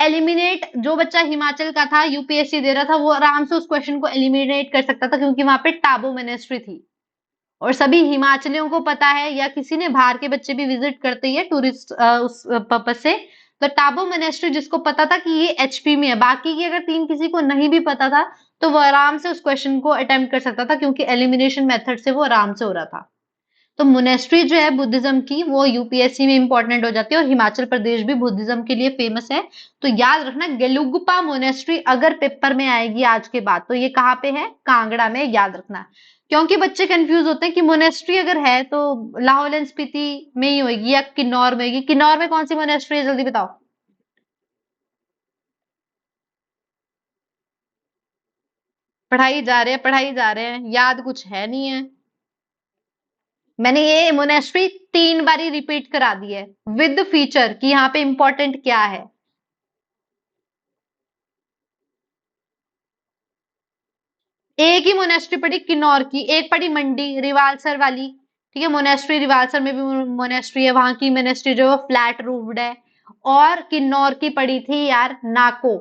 एलिमिनेट, जो बच्चा हिमाचल का था यूपीएससी दे रहा था वो आराम से उस क्वेश्चन को एलिमिनेट कर सकता था, क्योंकि वहां पे टाबो मोनेस्ट्री थी। और सभी हिमाचलियों को पता है, या किसी ने बाहर के बच्चे भी विजिट करते ही है टूरिस्ट उस पर्पज से, तो टाबो मोनेस्ट्री जिसको पता था कि ये एचपी में है, बाकी की अगर 3 किसी को नहीं भी पता था तो वो आराम से उस क्वेश्चन को अटेम्प्ट कर सकता था, क्योंकि एलिमिनेशन मेथड से वो आराम से हो रहा था। तो मोनेस्ट्री जो है बुद्धिज्म की, वो यूपीएससी में इंपॉर्टेंट हो जाती है, और हिमाचल प्रदेश भी बुद्धिज्म के लिए फेमस है। तो याद रखना, गेलुग्पा मोनेस्ट्री अगर पेपर में आएगी आज के बाद तो ये कहाँ पे है, कांगड़ा में, याद रखना। क्योंकि बच्चे कंफ्यूज होते हैं कि मोनेस्ट्री अगर है तो लाहौल एंड स्पीति में ही होगी या किन्नौर में होगी। किन्नौर में कौन सी मोनेस्ट्री है, जल्दी बताओ। पढ़ाई जा रहे हैं, पढ़ाई जा रहे हैं, याद कुछ है नहीं है। मैंने ये मोनेस्ट्री 3 बारी रिपीट करा दी है विद फीचर कि यहाँ पे इंपॉर्टेंट क्या है। एक ही मोनेस्ट्री पड़ी किन्नौर की, एक पड़ी मंडी रिवालसर वाली, ठीक है, मोनेस्ट्री रिवालसर में भी मोनेस्ट्री है, वहां की मोनेस्ट्री जो है फ्लैट रूफ्ड है। और किन्नौर की पड़ी थी यार नाको,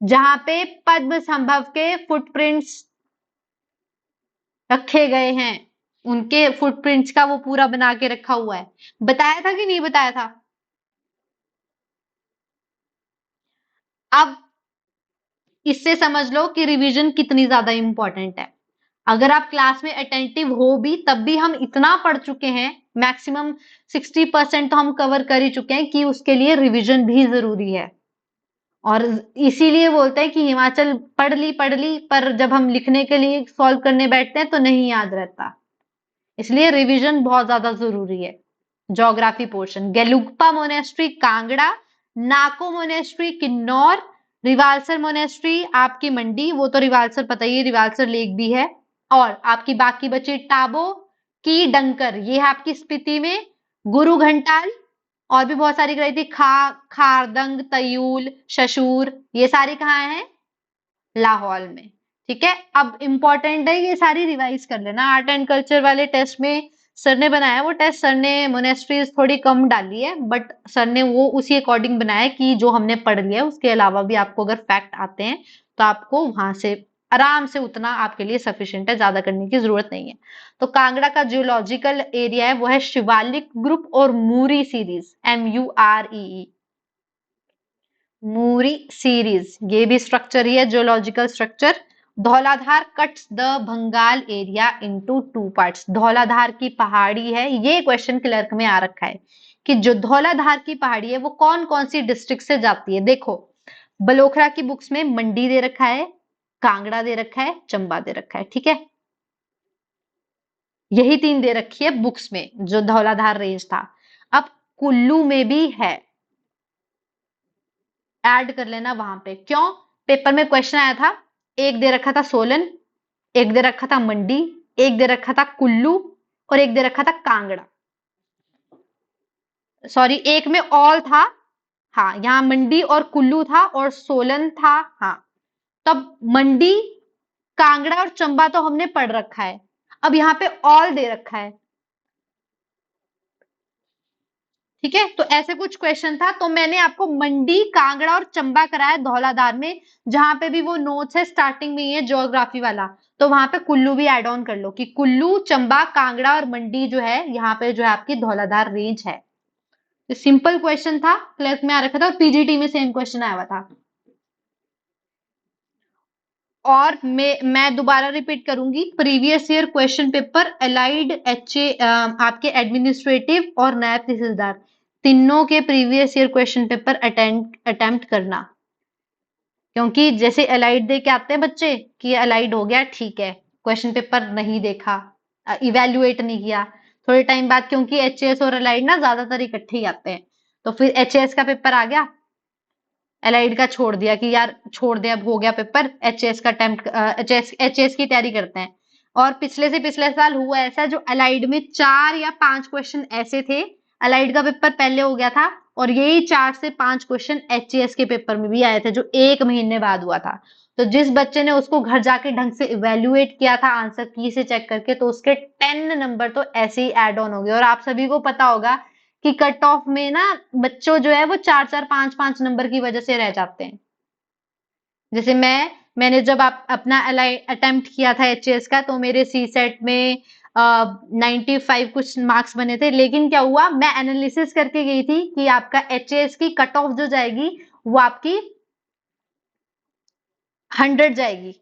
जहां पे पद्म संभव के फुटप्रिंट्स रखे गए हैं, उनके फुटप्रिंट्स का वो पूरा बना के रखा हुआ है। बताया था कि नहीं बताया था। अब इससे समझ लो कि रिवीजन कितनी ज्यादा इंपॉर्टेंट है। अगर आप क्लास में अटेंटिव हो भी तब भी हम इतना पढ़ चुके हैं, मैक्सिमम 60% तो हम कवर कर ही चुके हैं, कि उसके लिए रिवीजन भी जरूरी है। और इसीलिए बोलते हैं कि हिमाचल पढ़ ली पर जब हम लिखने के लिए सॉल्व करने बैठते हैं तो नहीं याद रहता, इसलिए रिवीजन बहुत ज्यादा जरूरी है। ज्योग्राफी पोर्शन, गेलुग्पा मोनेस्ट्री कांगड़ा, नाको मोनेस्ट्री किन्नौर, रिवालसर मोनेस्ट्री आपकी मंडी, वो तो रिवालसर पता ही है, रिवालसर लेक भी है। और आपकी बाकी बची टाबो की डंकर, ये है आपकी स्पीति में। गुरु घंटाल, और भी बहुत सारी कराई थी, खारदंग, तयूल, शशूर, ये सारी कहाँ है, लाहौल में। ठीक है, अब इंपॉर्टेंट है ये सारी रिवाइज कर लेना। आर्ट एंड कल्चर वाले टेस्ट में सर ने बनाया वो टेस्ट, सर ने मोनेस्ट्रीज थोड़ी कम डाली है, बट सर ने वो उसी अकॉर्डिंग बनाया है कि जो हमने पढ़ लिया है उसके अलावा भी आपको अगर फैक्ट आते हैं तो आपको वहां से आराम से, उतना आपके लिए सफिशिएंट है, ज्यादा करने की जरूरत नहीं है। तो कांगड़ा का जियोलॉजिकल एरिया है वो है शिवालिक ग्रुप और Murree series, MUREE, Murree series, ये भी स्ट्रक्चर ही है geological structure. Dhauladhar cuts the Bangal area into 2 parts, Dhauladhar की पहाड़ी है, ये क्वेश्चन क्लर्क में आ रखा है कि जो धौलाधार की पहाड़ी है वो कौन कौन सी डिस्ट्रिक्ट से जाती है। देखो बलोखरा की बुक्स में मंडी दे रखा है, कांगड़ा दे रखा है, चंबा दे रखा है, ठीक है, यही 3 दे रखी है बुक्स में जो धौलाधार रेंज था। अब कुल्लू में भी है, ऐड कर लेना वहां पे, क्यों, पेपर में क्वेश्चन आया था, एक दे रखा था सोलन, एक दे रखा था मंडी, एक दे रखा था कुल्लू, और एक दे रखा था कांगड़ा। सॉरी, एक में ऑल था, हाँ, यहाँ मंडी और कुल्लू था और सोलन था, हाँ। तब मंडी, कांगड़ा और चंबा तो हमने पढ़ रखा है, अब यहाँ पे ऑल दे रखा है, ठीक है। तो ऐसे कुछ क्वेश्चन था, तो मैंने आपको मंडी, कांगड़ा और चंबा कराया धौलाधार में, जहां पे भी वो नोट्स है स्टार्टिंग में ही है ज्योग्राफी वाला, तो वहां पे कुल्लू भी ऐड ऑन कर लो कि कुल्लू, चंबा, कांगड़ा और मंडी जो है यहाँ पे जो है आपकी धौलाधार रेंज है। तो सिंपल क्वेश्चन था, क्लर्क में आ रखा था, और पीजीटी में सेम क्वेश्चन आया हुआ था। और मैं दोबारा रिपीट करूंगी, previous year question paper allied H A आपके एडमिनिस्ट्रेटिव और नायब तहसीलदार तीनों के previous year question paper attempt करना। क्योंकि जैसे अलाइड दे के आते हैं बच्चे कि अलाइड हो गया ठीक है, क्वेश्चन पेपर नहीं देखा, इवेल्युएट नहीं किया, थोड़े टाइम बाद क्योंकि एचएएस और अलाइड ना ज्यादातर इकट्ठे ही आते हैं, तो फिर एचएएस का पेपर आ गया, एलाइड का छोड़ दिया कि यार छोड़ दे, अब हो गया पेपर, एचएएस का अटेम्प्ट, एचएएस की तैयारी करते हैं। और पिछले से पिछले साल हुआ ऐसा, जो अलाइड में 4 या 5 क्वेश्चन ऐसे थे, अलाइड का पेपर पहले हो गया था और यही 4 से 5 क्वेश्चन एचएएस के पेपर में भी आए थे, जो 1 महीने बाद हुआ था। तो जिस बच्चे ने उसको घर जाके ढंग से इवेल्युएट किया था आंसर की से चेक करके, तो उसके 10 नंबर तो ऐसे ही ऐड ऑन हो गए। और आप सभी को पता होगा कि कट ऑफ में ना बच्चों जो है वो 4-4 5-5 नंबर की वजह से रह जाते हैं। जैसे मैंने जब अपना अटेम्प्ट किया था एचएएस का, तो मेरे सी सेट में 95 कुछ मार्क्स बने थे, लेकिन क्या हुआ, मैं एनालिसिस करके गई थी कि आपका एचएएस की कट ऑफ जो जाएगी वो आपकी 100 जाएगी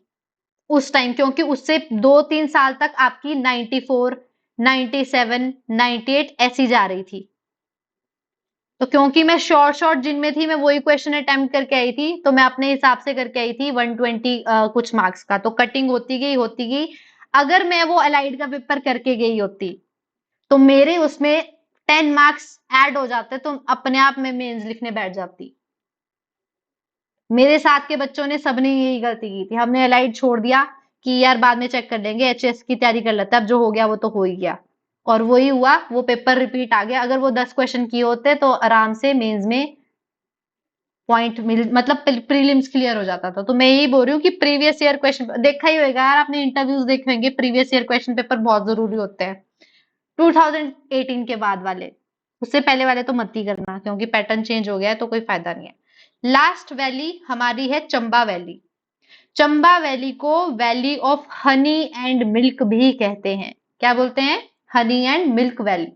उस टाइम, क्योंकि उससे 2-3 साल तक आपकी 94, 97, 98 ऐसी जा रही थी। तो क्योंकि मैं शॉर्ट जिनमें थी, मैं वही क्वेश्चन अटेम्प्ट करके आई थी, तो मैं अपने हिसाब से करके आई थी 120 कुछ मार्क्स का, तो कटिंग होती गई। अगर मैं वो अलाइड का पेपर करके गई होती तो मेरे उसमें 10 मार्क्स ऐड हो जाते, तो अपने आप में मेंस लिखने बैठ जाती। मेरे साथ के बच्चों ने सबने यही गलती की थी, हमने अलाइड छोड़ दिया कि यार बाद में चेक कर लेंगे, एचएस की तैयारी कर लेते हैं, अब जो हो गया वो तो हो ही गया। और वही हुआ, वो पेपर रिपीट आ गया। अगर वो 10 क्वेश्चन किए होते तो आराम से मेंस में पॉइंट मिल, मतलब प्रीलिम्स क्लियर हो जाता था। तो मैं यही बोल रही हूँ कि प्रीवियस ईयर क्वेश्चन देखा ही होगा यार आपने, इंटरव्यूज देखे होंगे, प्रीवियस ईयर क्वेश्चन पेपर बहुत जरूरी होते हैं, 2018 के बाद वाले, उससे पहले वाले तो मत ही करना, क्योंकि पैटर्न चेंज हो गया है तो कोई फायदा नहीं है। लास्ट वैली हमारी है चंबा वैली। चंबा वैली को valley of honey and milk भी कहते हैं। क्या बोलते हैं? Honey and milk valley,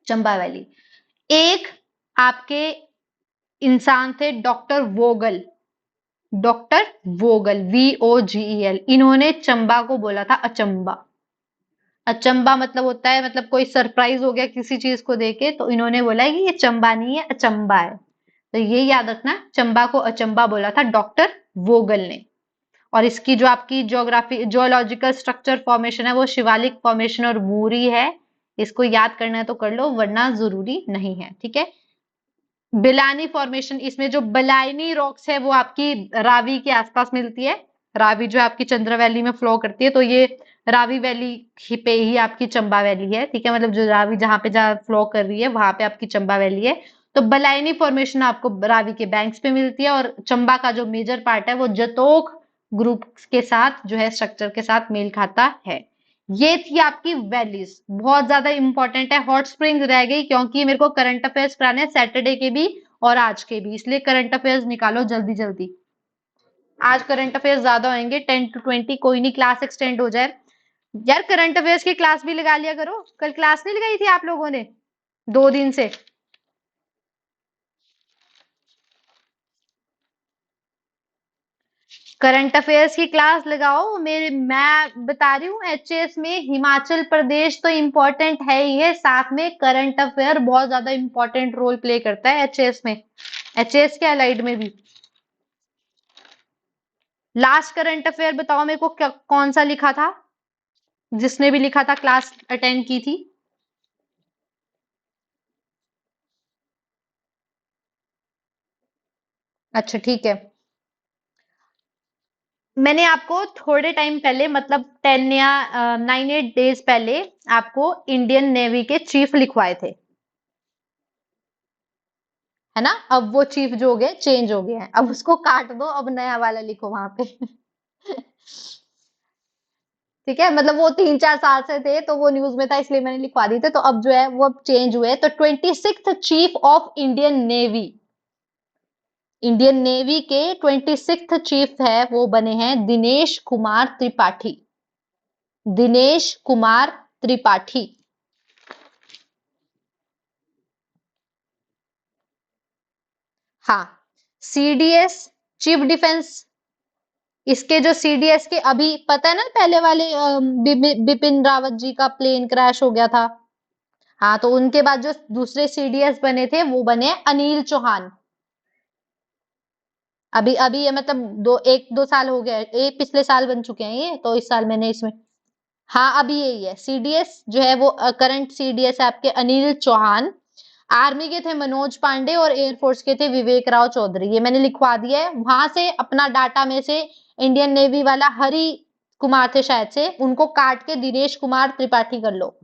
Chamba valley. एक आपके इंसान थे डॉक्टर वोगल, डॉक्टर वोगल, VOGEL, इन्होंने चंबा को बोला था अचंबा। अचंबा मतलब होता है, मतलब कोई सरप्राइज हो गया किसी चीज को देके, तो इन्होंने बोला है कि ये चंबा नहीं है अचंबा है। तो ये याद रखना, चंबा को अचंबा बोला था डॉक्टर वोगल ने। और इसकी जो आपकी ज्योग्राफी जियोलॉजिकल स्ट्रक्चर फॉर्मेशन है वो शिवालिक फॉर्मेशन और मूरी है। इसको याद करना है तो कर लो, वरना जरूरी नहीं है, ठीक है। बिलानी फॉर्मेशन, इसमें जो बलायनी रॉक्स है वो आपकी रावी के आसपास मिलती है। रावी जो आपकी चंद्र वैली में फ्लो करती है, तो ये रावी वैली पे ही आपकी चंबा वैली है, ठीक है। मतलब जो रावी जहां पे जहां फ्लो कर रही है वहां पे आपकी चंबा वैली है। तो बलायनी फॉर्मेशन आपको रावी के बैंक्स पे मिलती है, और चंबा का जो मेजर पार्ट है वो जतोक ग्रुप के साथ जो है स्ट्रक्चर के साथ मेल खाता है। ये थी आपकी वैलीज, बहुत ज्यादा इंपॉर्टेंट है। हॉट स्प्रिंग्स रह गई क्योंकि मेरे को करंट अफेयर्स कराने हैं सैटरडे के भी और आज के भी, इसलिए करंट अफेयर्स निकालो जल्दी जल्दी। आज करंट अफेयर्स ज्यादा होंगे, 10 to 20, कोई नहीं क्लास एक्सटेंड हो जाए। यार करंट अफेयर्स की क्लास भी लगा लिया करो, कल क्लास नहीं लगाई थी आप लोगों ने 2 दिन से? करंट अफेयर्स की क्लास लगाओ। मैं बता रही हूँ, एचएस में हिमाचल प्रदेश तो इम्पोर्टेंट है ही है, साथ में करंट अफेयर बहुत ज्यादा इंपॉर्टेंट रोल प्ले करता है एचएस में, एचएस के अलाइड में भी। लास्ट करंट अफेयर बताओ मेरे को, कौन सा लिखा था? जिसने भी लिखा था क्लास अटेंड की थी। अच्छा ठीक है, मैंने आपको थोड़े टाइम पहले, मतलब 10 या 9-8 डेज पहले आपको इंडियन नेवी के चीफ लिखवाए थे, है ना। अब वो चीफ जो हो गए चेंज हो गए हैं, अब उसको काट दो, अब नया वाला लिखो वहां पे। ठीक है, मतलब वो 3-4 साल से थे तो वो न्यूज में था, इसलिए मैंने लिखवा दी थे। तो अब जो है वो अब चेंज हुए, तो 26th chief of Indian navy, Indian navy के 26th चीफ है वो बने हैं दिनेश कुमार त्रिपाठी, दिनेश कुमार त्रिपाठी। हाँ, CDS, चीफ डिफेंस इसके जो सीडीएस के अभी पता है ना, पहले वाले बिपिन रावत जी का प्लेन क्रैश हो गया था। हाँ, तो उनके बाद जो दूसरे सीडीएस बने थे वो बने अनिल चौहान। अभी अभी ये मतलब दो एक दो साल हो गया, एक पिछले साल बन चुके हैं ये, तो इस साल मैंने इसमें। हाँ, अभी यही है सीडीएस जो है वो करंट सीडीएस है आपके अनिल चौहान। आर्मी के थे मनोज पांडे और एयरफोर्स के थे विवेक राव चौधरी। ये मैंने लिखवा दिया है, वहां से अपना डाटा में से इंडियन नेवी वाला हरि कुमार थे शायद से, उनको काट के दिनेश कुमार त्रिपाठी कर लो।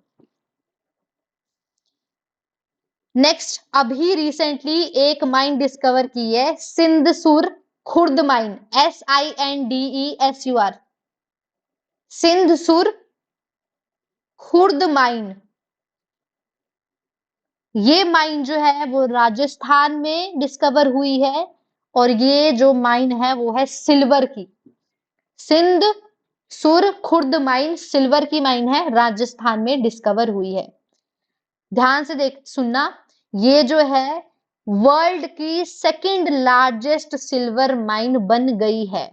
नेक्स्ट, अभी रिसेंटली एक माइन डिस्कवर की है, Sindesur Khurd mine, SINDESUR, Sindesur Khurd mine. ये माइन जो है वो राजस्थान में डिस्कवर हुई है, और ये जो माइन है वो है सिल्वर की। सिंध सुर खुर्द माइन सिल्वर की माइन है, राजस्थान में डिस्कवर हुई है। ध्यान से देख सुनना, ये जो है वर्ल्ड की सेकंड लार्जेस्ट सिल्वर माइन बन गई है।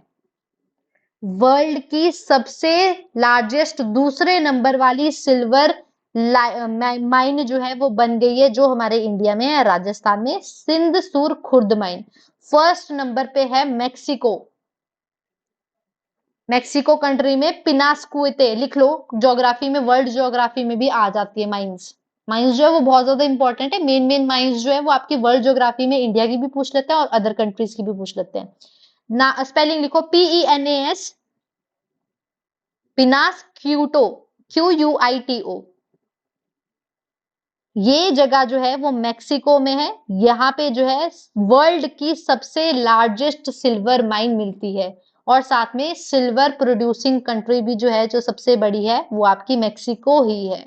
वर्ल्ड की सबसे लार्जेस्ट दूसरे नंबर वाली सिल्वर माइन जो है वो बन गई है, जो हमारे इंडिया में है, राजस्थान में, सिंधसुर खुर्द माइन। फर्स्ट नंबर पे है मेक्सिको। मेक्सिको कंट्री में पिनास्कुएते लिख लो, ज्योग्राफी में, वर्ल्ड ज्योग्राफी में भी आ जाती है माइंस। माइंस जो है वो बहुत ज्यादा इंपॉर्टेंट है। मेन मेन माइंस जो है वो आपकी वर्ल्ड ज्योग्राफी में इंडिया की भी पूछ लेते हैं और अदर कंट्रीज की भी पूछ लेते हैं ना। स्पेलिंग लिखो, PENAS, पिनास क्यूटो, QUITO। ये जगह जो है वो मेक्सिको में है। यहाँ पे जो है वर्ल्ड की सबसे लार्जेस्ट सिल्वर माइन मिलती है, और साथ में सिल्वर प्रोड्यूसिंग कंट्री भी जो है, जो सबसे बड़ी है, वो आपकी मेक्सिको ही है।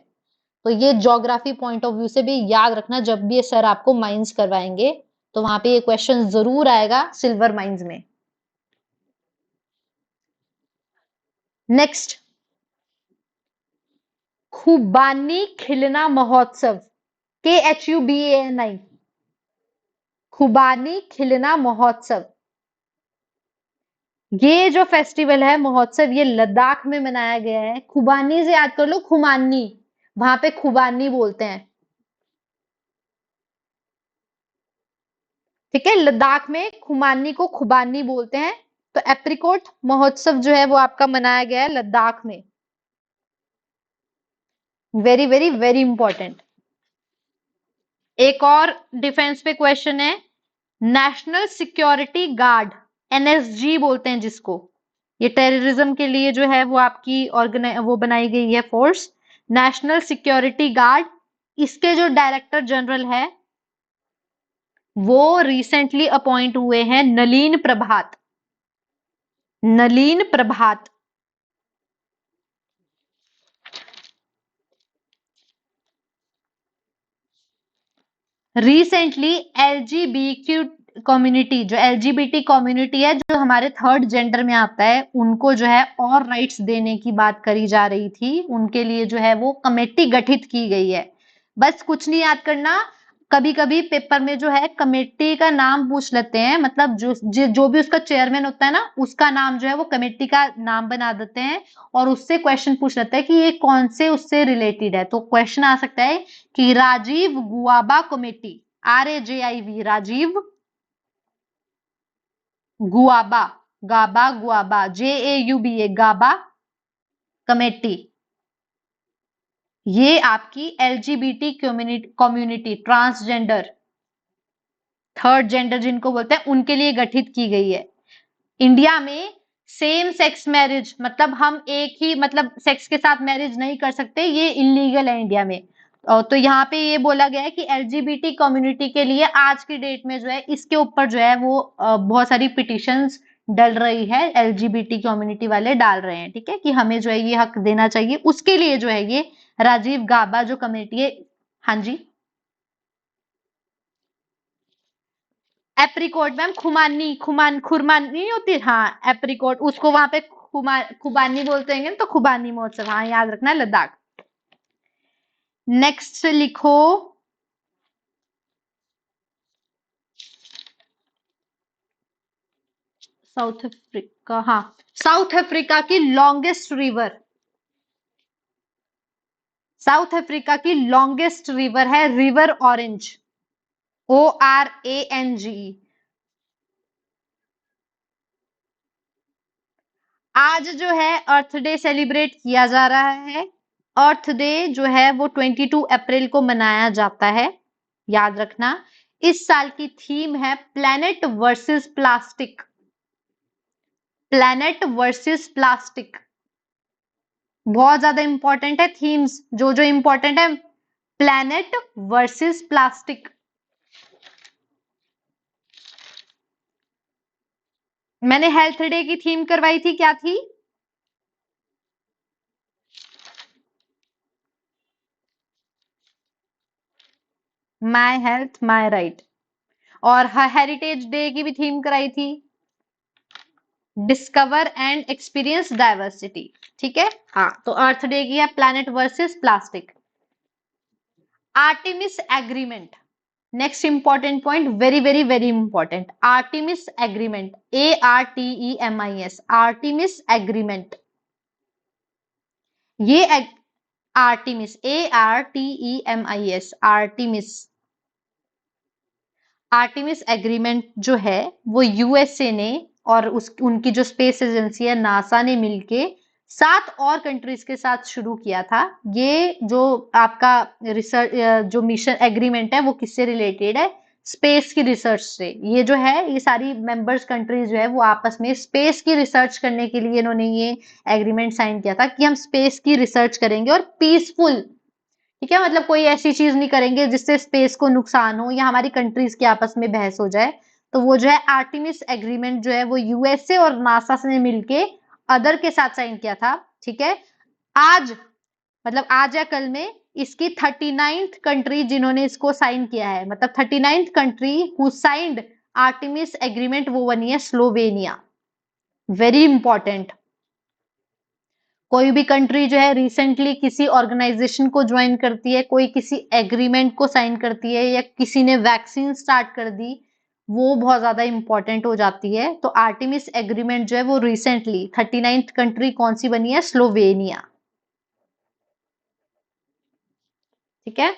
तो ये ज्योग्राफी पॉइंट ऑफ व्यू से भी याद रखना, जब भी ये सर आपको माइंस करवाएंगे तो वहां पे ये क्वेश्चन जरूर आएगा सिल्वर माइंस में। नेक्स्ट, खुबानी खिलना महोत्सव, KHUBANI, खुबानी खिलना महोत्सव। ये जो फेस्टिवल है, महोत्सव, ये लद्दाख में मनाया गया है। खुबानी से याद कर लो, खुमानी, वहां पे खुबानी बोलते हैं। ठीक है, लद्दाख में खुमानी को खुबानी बोलते हैं। तो एप्रिकॉट महोत्सव जो है वो आपका मनाया गया है लद्दाख में। Very very very important. एक और डिफेंस पे क्वेश्चन है, नेशनल सिक्योरिटी गार्ड, NSG बोलते हैं जिसको, ये टेररिज्म के लिए जो है वो आपकी वो बनाई गई है फोर्स, नेशनल सिक्योरिटी गार्ड। इसके जो डायरेक्टर जनरल है वो रिसेंटली अपॉइंट हुए हैं नलीन प्रभात। नलीन प्रभात। रिसेंटली LGBTQ कम्युनिटी, जो LGBT कम्युनिटी है, जो हमारे थर्ड जेंडर में आता है, उनको जो है और राइट्स देने की बात करी जा रही थी, उनके लिए जो है वो कमेटी गठित की गई है। बस कुछ नहीं याद करना, कभी कभी पेपर में जो है कमेटी का नाम पूछ लेते हैं, मतलब जो भी उसका चेयरमैन होता है ना, उसका नाम जो है वो कमेटी का नाम बना देते हैं, और उससे क्वेश्चन पूछ लेते हैं कि ये कौन से उससे रिलेटेड है। तो क्वेश्चन आ सकता है कि राजीव गुआबा कमेटी, RAJIV, राजीव गुआबा, गाबा गुआबा, JAUBA, गाबा कमेटी। ये आपकी LGBT community, transgender, third gender जिनको बोलते हैं, उनके लिए गठित की गई है। इंडिया में सेम सेक्स मैरिज, मतलब हम एक ही मतलब सेक्स के साथ मैरिज नहीं कर सकते, ये इलीगल है इंडिया में। तो यहाँ पे ये बोला गया है कि LGBT कम्युनिटी के लिए आज की डेट में जो है इसके ऊपर जो है वो बहुत सारी पिटिशंस डल रही है, LGBT कम्युनिटी वाले डाल रहे हैं, ठीक है, कि हमें जो है ये हक देना चाहिए। उसके लिए जो है ये राजीव गाबा जो कमेटी है। हाँ जी, एप्रिकॉट मैम, खुमानी, खुरमानी नहीं होती, हाँ एप्रिकॉट, उसको वहां पे खुबानी बोलते हैं, तो खुबानी महोत्सव, हाँ याद रखना, लद्दाख। नेक्स्ट लिखो, साउथ अफ्रीका, हाँ, साउथ अफ्रीका की लॉन्गेस्ट रिवर, साउथ अफ्रीका की लॉन्गेस्ट रिवर है रिवर ऑरेंज, ORANGE। आज जो है अर्थ डे सेलिब्रेट किया जा रहा है। अर्थ डे जो है वो 22 अप्रैल को मनाया जाता है, याद रखना। इस साल की थीम है planet versus plastic, planet versus plastic. बहुत ज्यादा इंपॉर्टेंट है थीम्स, जो जो इंपॉर्टेंट है, प्लैनेट वर्सेस प्लास्टिक। मैंने हेल्थ डे की थीम करवाई थी, क्या थी? My health my right. और हेरिटेज डे की भी थीम कराई थी, डिस्कवर एंड एक्सपीरियंस डाइवर्सिटी। ठीक है, हाँ, तो अर्थ डे की है planet versus plastic. Artemis agreement, next important point, very very very important. Artemis agreement, ARTEMIS, Artemis agreement. ये Artemis, ARTEMIS, Artemis, Artemis agreement जो है वो यूएसए ने और उनकी जो स्पेस एजेंसी है नासा ने मिलके 7 और कंट्रीज के साथ शुरू किया था। ये जो आपका रिसर्च जो मिशन एग्रीमेंट है वो किससे रिलेटेड है? स्पेस की रिसर्च से। ये जो है ये सारी मेंबर्स कंट्रीज जो है वो आपस में स्पेस की रिसर्च करने के लिए इन्होंने ये एग्रीमेंट साइन किया था कि हम स्पेस की रिसर्च करेंगे और पीसफुल, ठीक है, मतलब कोई ऐसी चीज नहीं करेंगे जिससे स्पेस को नुकसान हो या हमारी कंट्रीज की आपस में बहस हो जाए। तो वो जो है आर्टेमिस एग्रीमेंट जो है वो यूएसए और नासा से मिलके अदर के साथ साइन किया था। ठीक है, आज, मतलब आज या कल में इसकी 39th कंट्री जिन्होंने इसको साइन किया है, मतलब 39th country who signed Artemis agreement वो बनी है स्लोवेनिया। Very important. कोई भी कंट्री जो है रिसेंटली किसी ऑर्गेनाइजेशन को ज्वाइन करती है, कोई किसी एग्रीमेंट को साइन करती है या किसी ने वैक्सीन स्टार्ट कर दी, वो बहुत ज्यादा इंपॉर्टेंट हो जाती है। तो आर्टेमिस एग्रीमेंट जो है वो रिसेंटली 39th कंट्री कौन सी बनी है? स्लोवेनिया। ठीक है,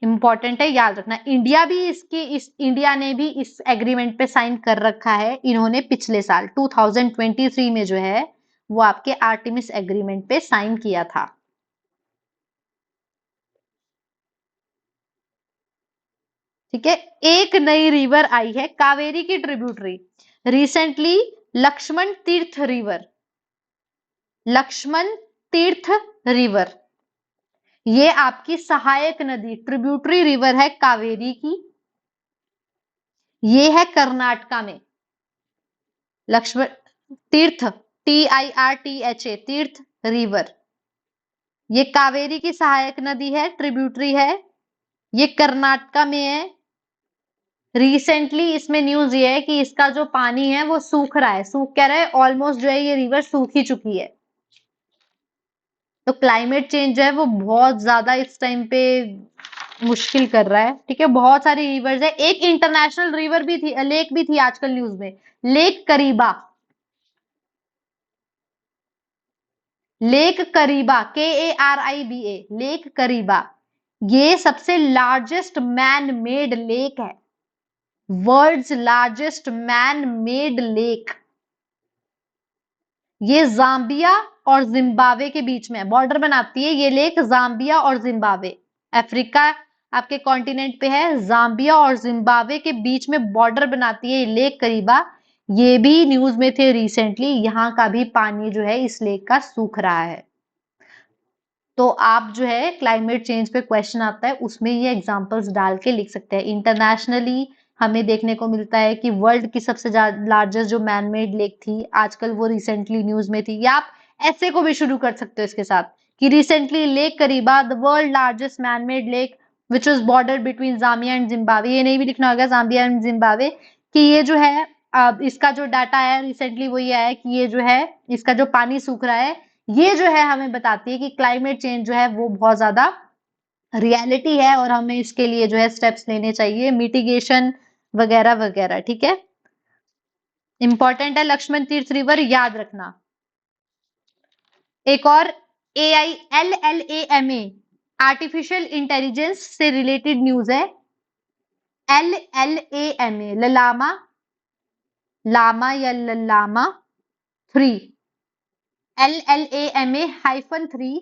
इंपॉर्टेंट है, याद रखना। इंडिया भी इस इंडिया ने भी इस एग्रीमेंट पे साइन कर रखा है, इन्होंने पिछले साल 2023 में जो है वो आपके आर्टेमिस एग्रीमेंट पे साइन किया था। ठीक है, एक नई रिवर आई है कावेरी की ट्रिब्यूटरी, रिसेंटली लक्ष्मण तीर्थ रिवर, लक्ष्मण तीर्थ रिवर, ये आपकी सहायक नदी ट्रिब्यूटरी रिवर है कावेरी की। ये है कर्नाटका में, लक्ष्मण तीर्थ, TIRTHA, तीर्थ रिवर, ये कावेरी की सहायक नदी है, ट्रिब्यूटरी है, ये कर्नाटका में है। रिसेंटली इसमें न्यूज ये है कि इसका जो पानी है वो सूख रहा है, सूख क्या रहा है, ऑलमोस्ट जो है ये रिवर सूख ही चुकी है। तो क्लाइमेट चेंज जो है वो बहुत ज्यादा इस टाइम पे मुश्किल कर रहा है। ठीक है, बहुत सारी रिवर्स है, एक इंटरनेशनल रिवर भी थी, लेक भी थी आजकल न्यूज में, lake Kariba, lake Kariba, KARIBA, lake Kariba, ये सबसे लार्जेस्ट मैन मेड लेक है, world's largest man made lake. ये जाम्बिया और जिम्बाब्वे के बीच में बॉर्डर बनाती है ये लेक, जाम्बिया और जिम्बाब्वे, अफ्रीका आपके कॉन्टिनेंट पे है, जाम्बिया और जिम्बाब्वे के बीच में बॉर्डर बनाती है ये लेक करीबा। ये भी न्यूज में थे रिसेंटली, यहाँ का भी पानी जो है इस लेक का सूख रहा है। तो आप जो है क्लाइमेट चेंज पे क्वेश्चन आता है उसमें ये एग्जांपल्स डाल के लिख सकते हैं। इंटरनेशनली हमें देखने को मिलता है कि वर्ल्ड की सबसे लार्जेस्ट जो मैनमेड लेक थी आजकल वो रिसेंटली न्यूज में थी, या आप ऐसे को भी शुरू कर सकते हो इसके साथ कि recently lake Kariba, the world largest manmade lake which was border between Zambia and Zimbabwe, ये नहीं भी लिखना होगा जाम्बिया एंड जिम्बाब्वे, कि ये जो है इसका जो डाटा है रिसेंटली वो ये है कि ये जो है इसका जो पानी सूख रहा है, ये जो है हमें बताती है कि क्लाइमेट चेंज जो है वो बहुत ज्यादा रियलिटी है और हमें इसके लिए जो है स्टेप्स लेने चाहिए, मिटिगेशन वगैरह वगैरह। ठीक है, इंपॉर्टेंट है लक्ष्मण तीर्थ रिवर, याद रखना। एक और LLAMA आर्टिफिशियल इंटेलिजेंस से रिलेटेड न्यूज है। LLAMA ललामा, लामा या ललामा 3, LLAMA-3।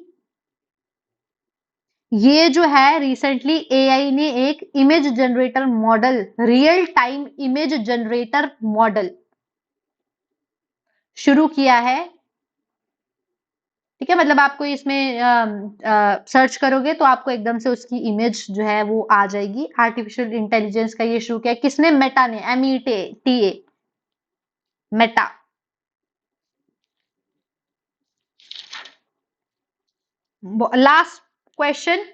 ये जो है रिसेंटली एआई ने एक image generator model, real time image generator model शुरू किया है। ठीक है, मतलब आपको इसमें सर्च करोगे तो आपको एकदम से उसकी इमेज जो है वो आ जाएगी। आर्टिफिशियल इंटेलिजेंस का ये शुरू किया किसने? मेटा ने, META, मेटा। लास्ट क्वेश्चन,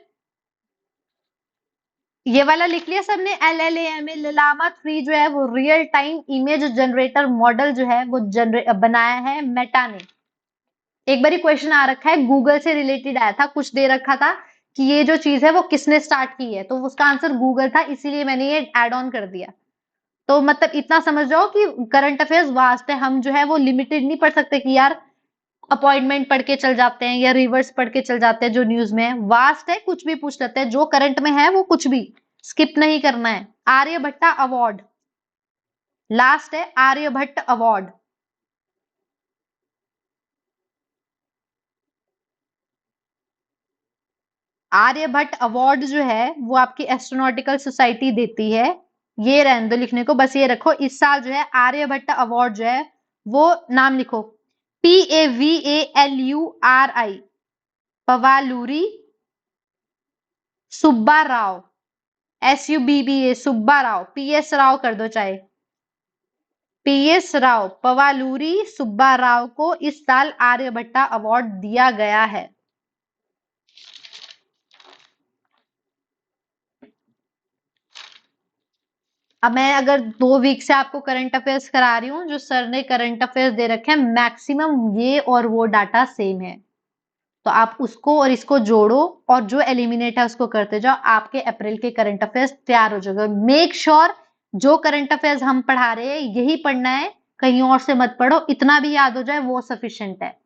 ये वाला लिख लिया सबने? LLAMA लामा 3 जो है वो real time image generator model जो है वो बनाया है मेटा ने। एक बार क्वेश्चन आ रखा है, गूगल से रिलेटेड आया था, कुछ दे रखा था कि ये जो चीज है वो किसने स्टार्ट की है, तो उसका आंसर गूगल था, इसीलिए मैंने ये ऐड ऑन कर दिया। तो मतलब इतना समझ जाओ कि करंट अफेयर्स वास्ट है, हम जो है वो लिमिटेड नहीं पढ़ सकते कि यार अपॉइंटमेंट पढ़ के चल जाते हैं या रिवर्स पढ़ के चल जाते हैं। जो न्यूज में है वास्ट है, कुछ भी पूछ लेते हैं, जो करंट में है वो कुछ भी स्किप नहीं करना है। आर्यभट्टा अवार्ड लास्ट है, आर्यभट्ट अवार्ड। आर्यभट्ट अवार्ड जो है वो आपकी एस्ट्रोनॉटिकल सोसाइटी देती है। ये रहने दो लिखने को, बस ये रखो इस साल जो है आर्यभट्ट अवार्ड जो है वो नाम लिखो, PAVALURI, पवालूरी Subba Rao, SUBBA Subba Rao, PS Rao कर दो चाहे, PS राव, पवालूरी सुब्बा राव को इस साल आर्यभट्टा अवार्ड दिया गया है। अब मैं अगर 2 वीक से आपको करंट अफेयर्स करा रही हूँ, जो सर ने करंट अफेयर्स दे रखे हैं मैक्सिमम ये और वो डाटा सेम है, तो आप उसको और इसको जोड़ो और जो एलिमिनेट है उसको करते जाओ, आपके अप्रैल के करंट अफेयर्स तैयार हो जाएगा। मेक श्योर जो करंट अफेयर्स हम पढ़ा रहे हैं यही पढ़ना है, कहीं और से मत पढ़ो, इतना भी याद हो जाए वो सफिशिएंट है।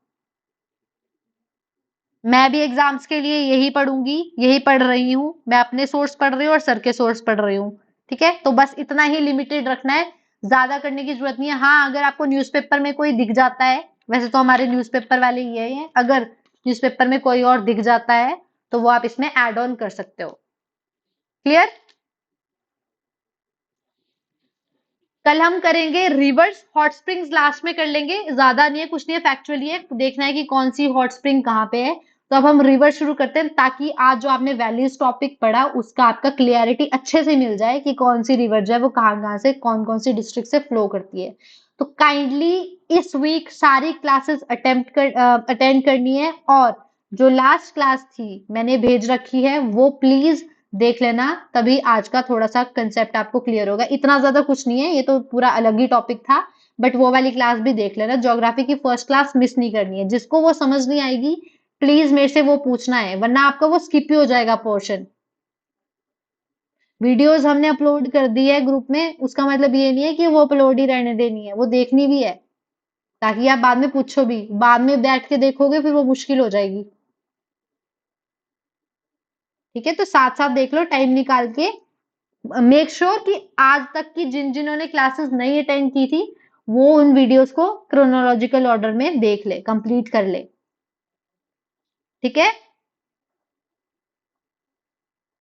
मैं भी एग्जाम्स के लिए यही पढ़ूंगी, यही पढ़ रही हूँ, मैं अपने सोर्स पढ़ रही हूँ और सर के सोर्स पढ़ रही हूँ। ठीक है, तो बस इतना ही लिमिटेड रखना है, ज्यादा करने की जरूरत नहीं है। हाँ, अगर आपको न्यूज़पेपर में कोई दिख जाता है, वैसे तो हमारे न्यूज़पेपर वाले ये हैं, अगर न्यूज़पेपर में कोई और दिख जाता है तो वो आप इसमें ऐड ऑन कर सकते हो। क्लियर? कल हम करेंगे रिवर्स हॉट स्प्रिंग्स, लास्ट में कर लेंगे, ज्यादा नहीं है, कुछ नहीं है, फैक्चुअली है, देखना है कि कौन सी हॉट स्प्रिंग कहाँ पे है। तो अब हम रिवर्स शुरू करते हैं, ताकि आज जो आपने वैल्यूज टॉपिक पढ़ा उसका आपका क्लियरिटी अच्छे से मिल जाए कि कौन सी रिवर जो है वो कहाँ कहाँ से कौन कौन सी डिस्ट्रिक्ट से फ्लो करती है। तो काइंडली इस वीक सारी क्लासेस अटेंड करनी है, और जो लास्ट क्लास थी मैंने भेज रखी है वो प्लीज देख लेना, तभी आज का थोड़ा सा कंसेप्ट आपको क्लियर होगा। इतना ज्यादा कुछ नहीं है, ये तो पूरा अलग ही टॉपिक था, बट वो वाली क्लास भी देख लेना। ज्योग्राफी की फर्स्ट क्लास मिस नहीं करनी है, जिसको वो समझ नहीं आएगी प्लीज मेरे से वो पूछना है, वरना आपका वो स्किप ही हो जाएगा पोर्शन। वीडियोस हमने अपलोड कर दी है ग्रुप में, उसका मतलब ये नहीं है कि वो अपलोड ही रहने देनी है, वो देखनी भी है, ताकि आप बाद में पूछो भी, बाद में बैठ के देखोगे फिर वो मुश्किल हो जाएगी। ठीक है, तो साथ साथ देख लो टाइम निकाल के। मेक श्योर कि आज तक की जिन जिन्होंने क्लासेस नहीं अटेंड की थी वो उन वीडियोस को क्रोनोलॉजिकल ऑर्डर में देख ले, कंप्लीट कर ले। ठीक है।